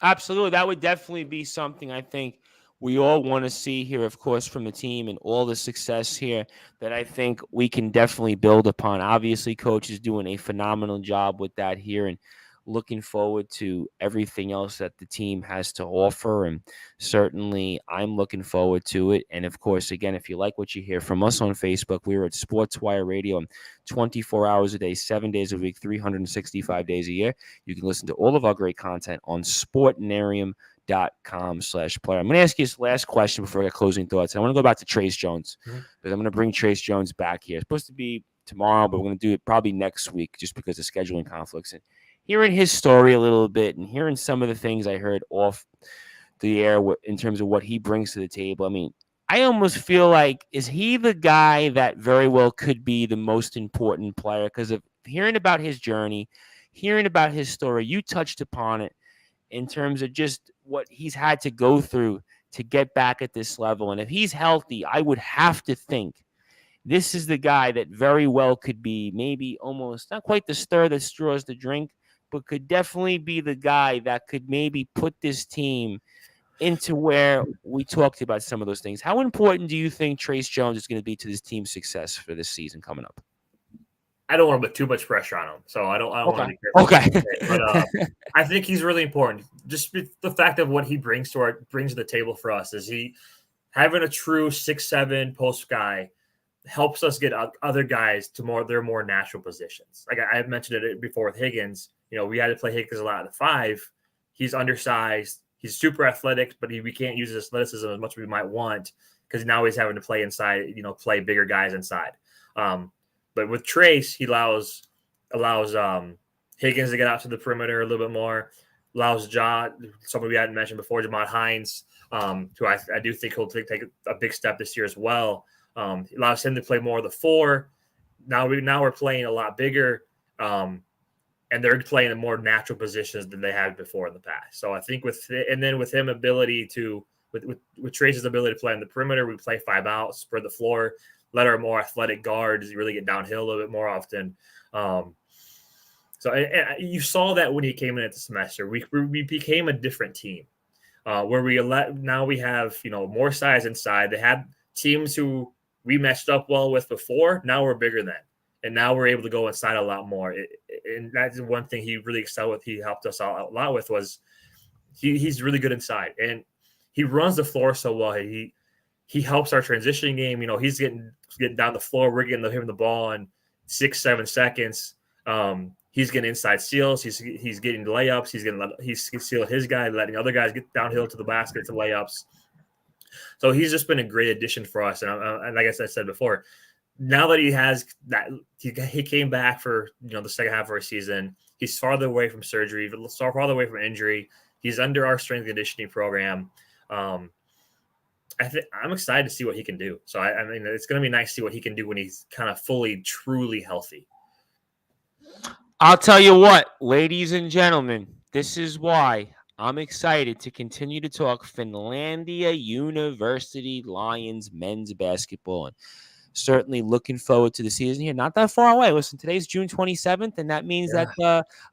[SPEAKER 1] Absolutely. That would definitely be something I think we all want to see here, of course, from the team and all the success here that I think we can definitely build upon. Obviously, Coach is doing a phenomenal job with that here and looking forward to everything else that the team has to offer. And certainly I'm looking forward to it. And of course, again, if you like what you hear from us on Facebook, we're at Sportzwire Radio 24 hours a day, 7 days a week, 365 days a year. You can listen to all of our great content on sportnarium.com/player. I'm going to ask you this last question before I get closing thoughts. I want to go back to Trace Jones because I'm going to bring Trace Jones back here. It's supposed to be tomorrow, but we're going to do it probably next week just because of scheduling conflicts. And hearing his story a little bit and hearing some of the things I heard off the air in terms of what he brings to the table, I mean, I almost feel like, is he the guy that very well could be the most important player? Because of hearing about his journey, hearing about his story, you touched upon it in terms of just what he's had to go through to get back at this level. And if he's healthy, I would have to think this is the guy that very well could be maybe almost not quite the stir that straws the drink, but could definitely be the guy that could maybe put this team into where we talked about some of those things. How important do you think Trace Jones is going to be to this team's success for this season coming up?
[SPEAKER 2] I don't want to put too much pressure on him, so I don't want to be careful.
[SPEAKER 1] Okay.
[SPEAKER 2] But I think he's really important. Just the fact of what he brings to the table for us is he having a true 6'7" post guy helps us get other guys to their more natural positions. Like I mentioned it before with Higgins. We had to play Higgins a lot at the 5. He's undersized. He's super athletic, but we can't use his athleticism as much as we might want because now he's having to play inside, play bigger guys inside. But with Trace, he allows Higgins to get out to the perimeter a little bit more, allows somebody we hadn't mentioned before, Heinz, who I do think he'll take a big step this year as well. Allows him to play more of the 4. Now we're playing a lot bigger. And they're playing in more natural positions than they had before in the past. So I think with him ability to with Trace's ability to play on the perimeter, we play 5 out, spread the floor, let our more athletic guards really get downhill a little bit more often. So you saw that when he came in at the semester, we became a different team where now we have more size inside. They had teams who we matched up well with before. Now we're bigger than, and now we're able to go inside a lot more. And that's one thing he really excelled with. He helped us out a lot with was he's really good inside, and he runs the floor so well. He helps our transitioning game. He's getting down the floor. We're getting him the ball in 6-7 seconds. He's getting inside steals. He's getting layups. He's stealing his guy, letting other guys get downhill to the basket to layups. So he's just been a great addition for us. And like I said before, now that he has that, he came back for the second half of our season. He's farther away from surgery, farther away from injury. He's under our strength and conditioning program. I'm excited to see what he can do. So I mean, it's going to be nice to see what he can do when he's kind of fully, truly healthy.
[SPEAKER 1] I'll tell you what, ladies and gentlemen, this is why I'm excited to continue to talk Finlandia University Lions men's basketball. And certainly looking forward to the season here. Not that far away. Listen, today's June 27th, and that means that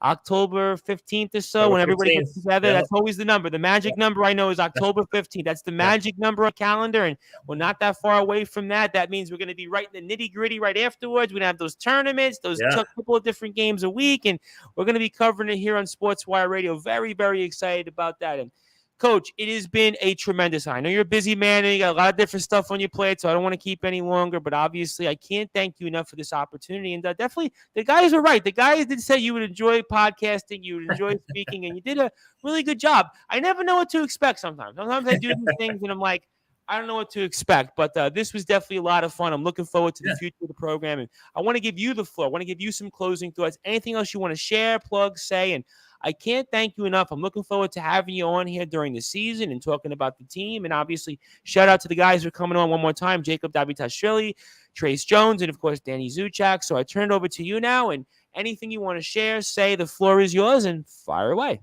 [SPEAKER 1] October 15th or so, when everybody gets together, that's always the number. The magic number I know is October 15th. That's the magic number on the calendar, and we're not that far away from that. That means we're going to be right in the nitty-gritty right afterwards. We're going to have those tournaments, a couple of different games a week, and we're going to be covering it here on Sportswire Radio. Very, very excited about that. And Coach, it has been a tremendous honor. I know you're a busy man and you got a lot of different stuff on your plate, so I don't want to keep any longer. But obviously, I can't thank you enough for this opportunity. And definitely, the guys are right. The guys did say you would enjoy podcasting, you would enjoy speaking, and you did a really good job. I never know what to expect sometimes. Sometimes I do these things, and I'm like, I don't know what to expect. But this was definitely a lot of fun. I'm looking forward to the future of the program. And I want to give you the floor. I want to give you some closing thoughts. Anything else you want to share, plug, say, and I can't thank you enough. I'm looking forward to having you on here during the season and talking about the team. And obviously, shout out to the guys who are coming on one more time, Jacob Davitashvili, Trace Jones, and, of course, Danny Zuchak. So I turn it over to you now. And anything you want to share, say, the floor is yours, and fire away.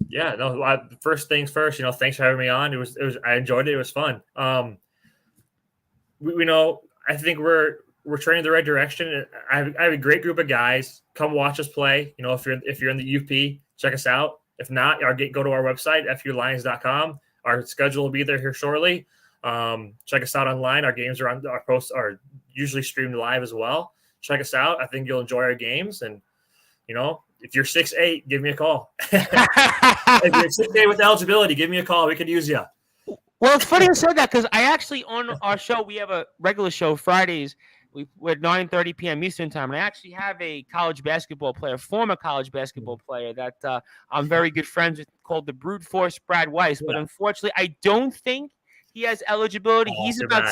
[SPEAKER 2] Yeah, no. First things first. Thanks for having me on. It was. I enjoyed it. It was fun. I think we're trending in the right direction. I have a great group of guys. Come watch us play. If you're in the UP, check us out. If not, go to our website, fulions.com. Our schedule will be there here shortly. Check us out online. Our games are our posts are usually streamed live as well. Check us out. I think you'll enjoy our games. And, if you're 6'8", give me a call. If you're 6'8" with eligibility, give me a call. We could use you.
[SPEAKER 1] Well, it's funny you said that because I actually, on our show, we have a regular show Fridays. We're at 9:30 p.m. Eastern time, and I actually have a college basketball player, former college basketball player that I'm very good friends with, called the Brute Force Brad Weiss. But unfortunately, I don't think he has eligibility. He's about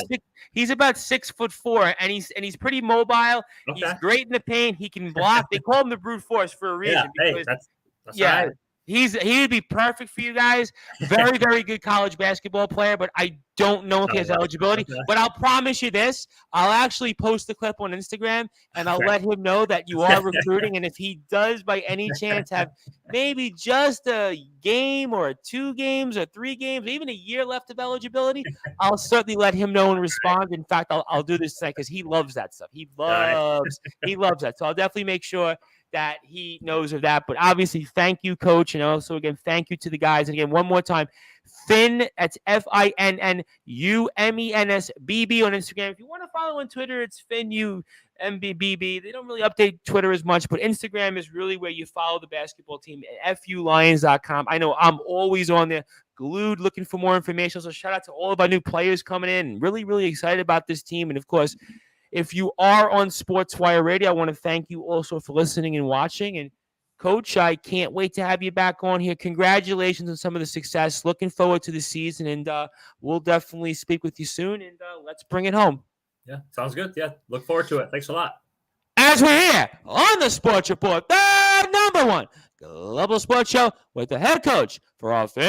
[SPEAKER 1] 6'4", and he's pretty mobile. Okay. He's great in the paint. He can block. They call him the Brute Force for a reason.
[SPEAKER 2] Yeah, that's right.
[SPEAKER 1] He would be perfect for you guys. Very, very good college basketball player, but I don't know if he has eligibility. Okay. But I'll promise you this. I'll actually post the clip on Instagram, and I'll let him know that you are recruiting. And if he does by any chance have maybe just a game or 2 games or 3 games, or even a year left of eligibility, I'll certainly let him know and respond. In fact, I'll do this tonight because he loves that stuff. He loves that. So I'll definitely make sure that he knows of that. But obviously, thank you, Coach. And also, again, thank you to the guys. And again, one more time, Finn, that's FINNUMENSBB on Instagram. If you want to follow on Twitter, it's FINUMBBB. They don't really update Twitter as much, but Instagram is really where you follow the basketball team at FULions.com. I know I'm always on there, glued, looking for more information. So shout out to all of our new players coming in. Really, really excited about this team. And of course, if you are on Sportswire Radio, I want to thank you also for listening and watching. And Coach, I can't wait to have you back on here. Congratulations on some of the success. Looking forward to the season, and we'll definitely speak with you soon. And let's bring it home.
[SPEAKER 2] Yeah, sounds good. Yeah, look forward to it. Thanks a lot.
[SPEAKER 1] As we're here on the Sports Report, the number one global sports show with the head coach for our Finlandia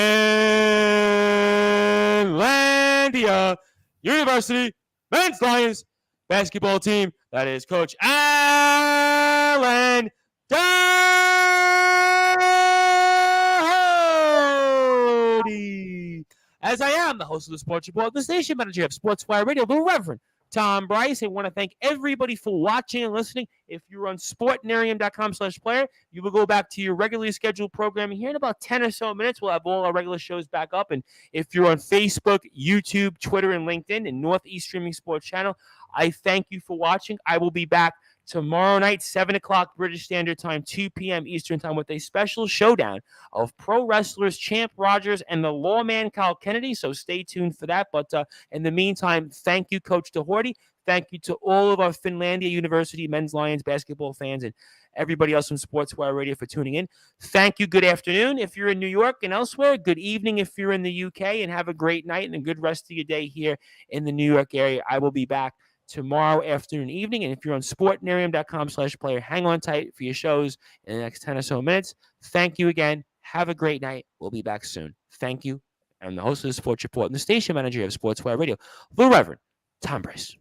[SPEAKER 1] University men's Lions basketball team. That is Coach Allen Dehority. As I am the host of the Sports Report, the station manager of Sportswire Radio, the Reverend Tom Bryce. I want to thank everybody for watching and listening. If you're on sportnarium.com/player, you will go back to your regularly scheduled programming here in about 10 or so minutes. We'll have all our regular shows back up. And if you're on Facebook, YouTube, Twitter, and LinkedIn, and Northeast Streaming Sports Channel, I thank you for watching. I will be back tomorrow night, 7 o'clock British Standard Time, 2 p.m. Eastern Time, with a special showdown of pro wrestlers Champ Rogers and the lawman Kyle Kennedy. So stay tuned for that. But in the meantime, thank you, Coach Dehority. Thank you to all of our Finlandia University men's Lions basketball fans and everybody else from Sportswire Radio for tuning in. Thank you. Good afternoon if you're in New York and elsewhere. Good evening if you're in the UK, and have a great night and a good rest of your day here in the New York area. I will be back tomorrow afternoon, evening. And if you're on sportnarium.com/player, hang on tight for your shows in the next 10 or so minutes. Thank you again. Have a great night. We'll be back soon. Thank you. I'm the host of the Sports Report and the station manager of Sportswire Radio, the Reverend Tom Bryce.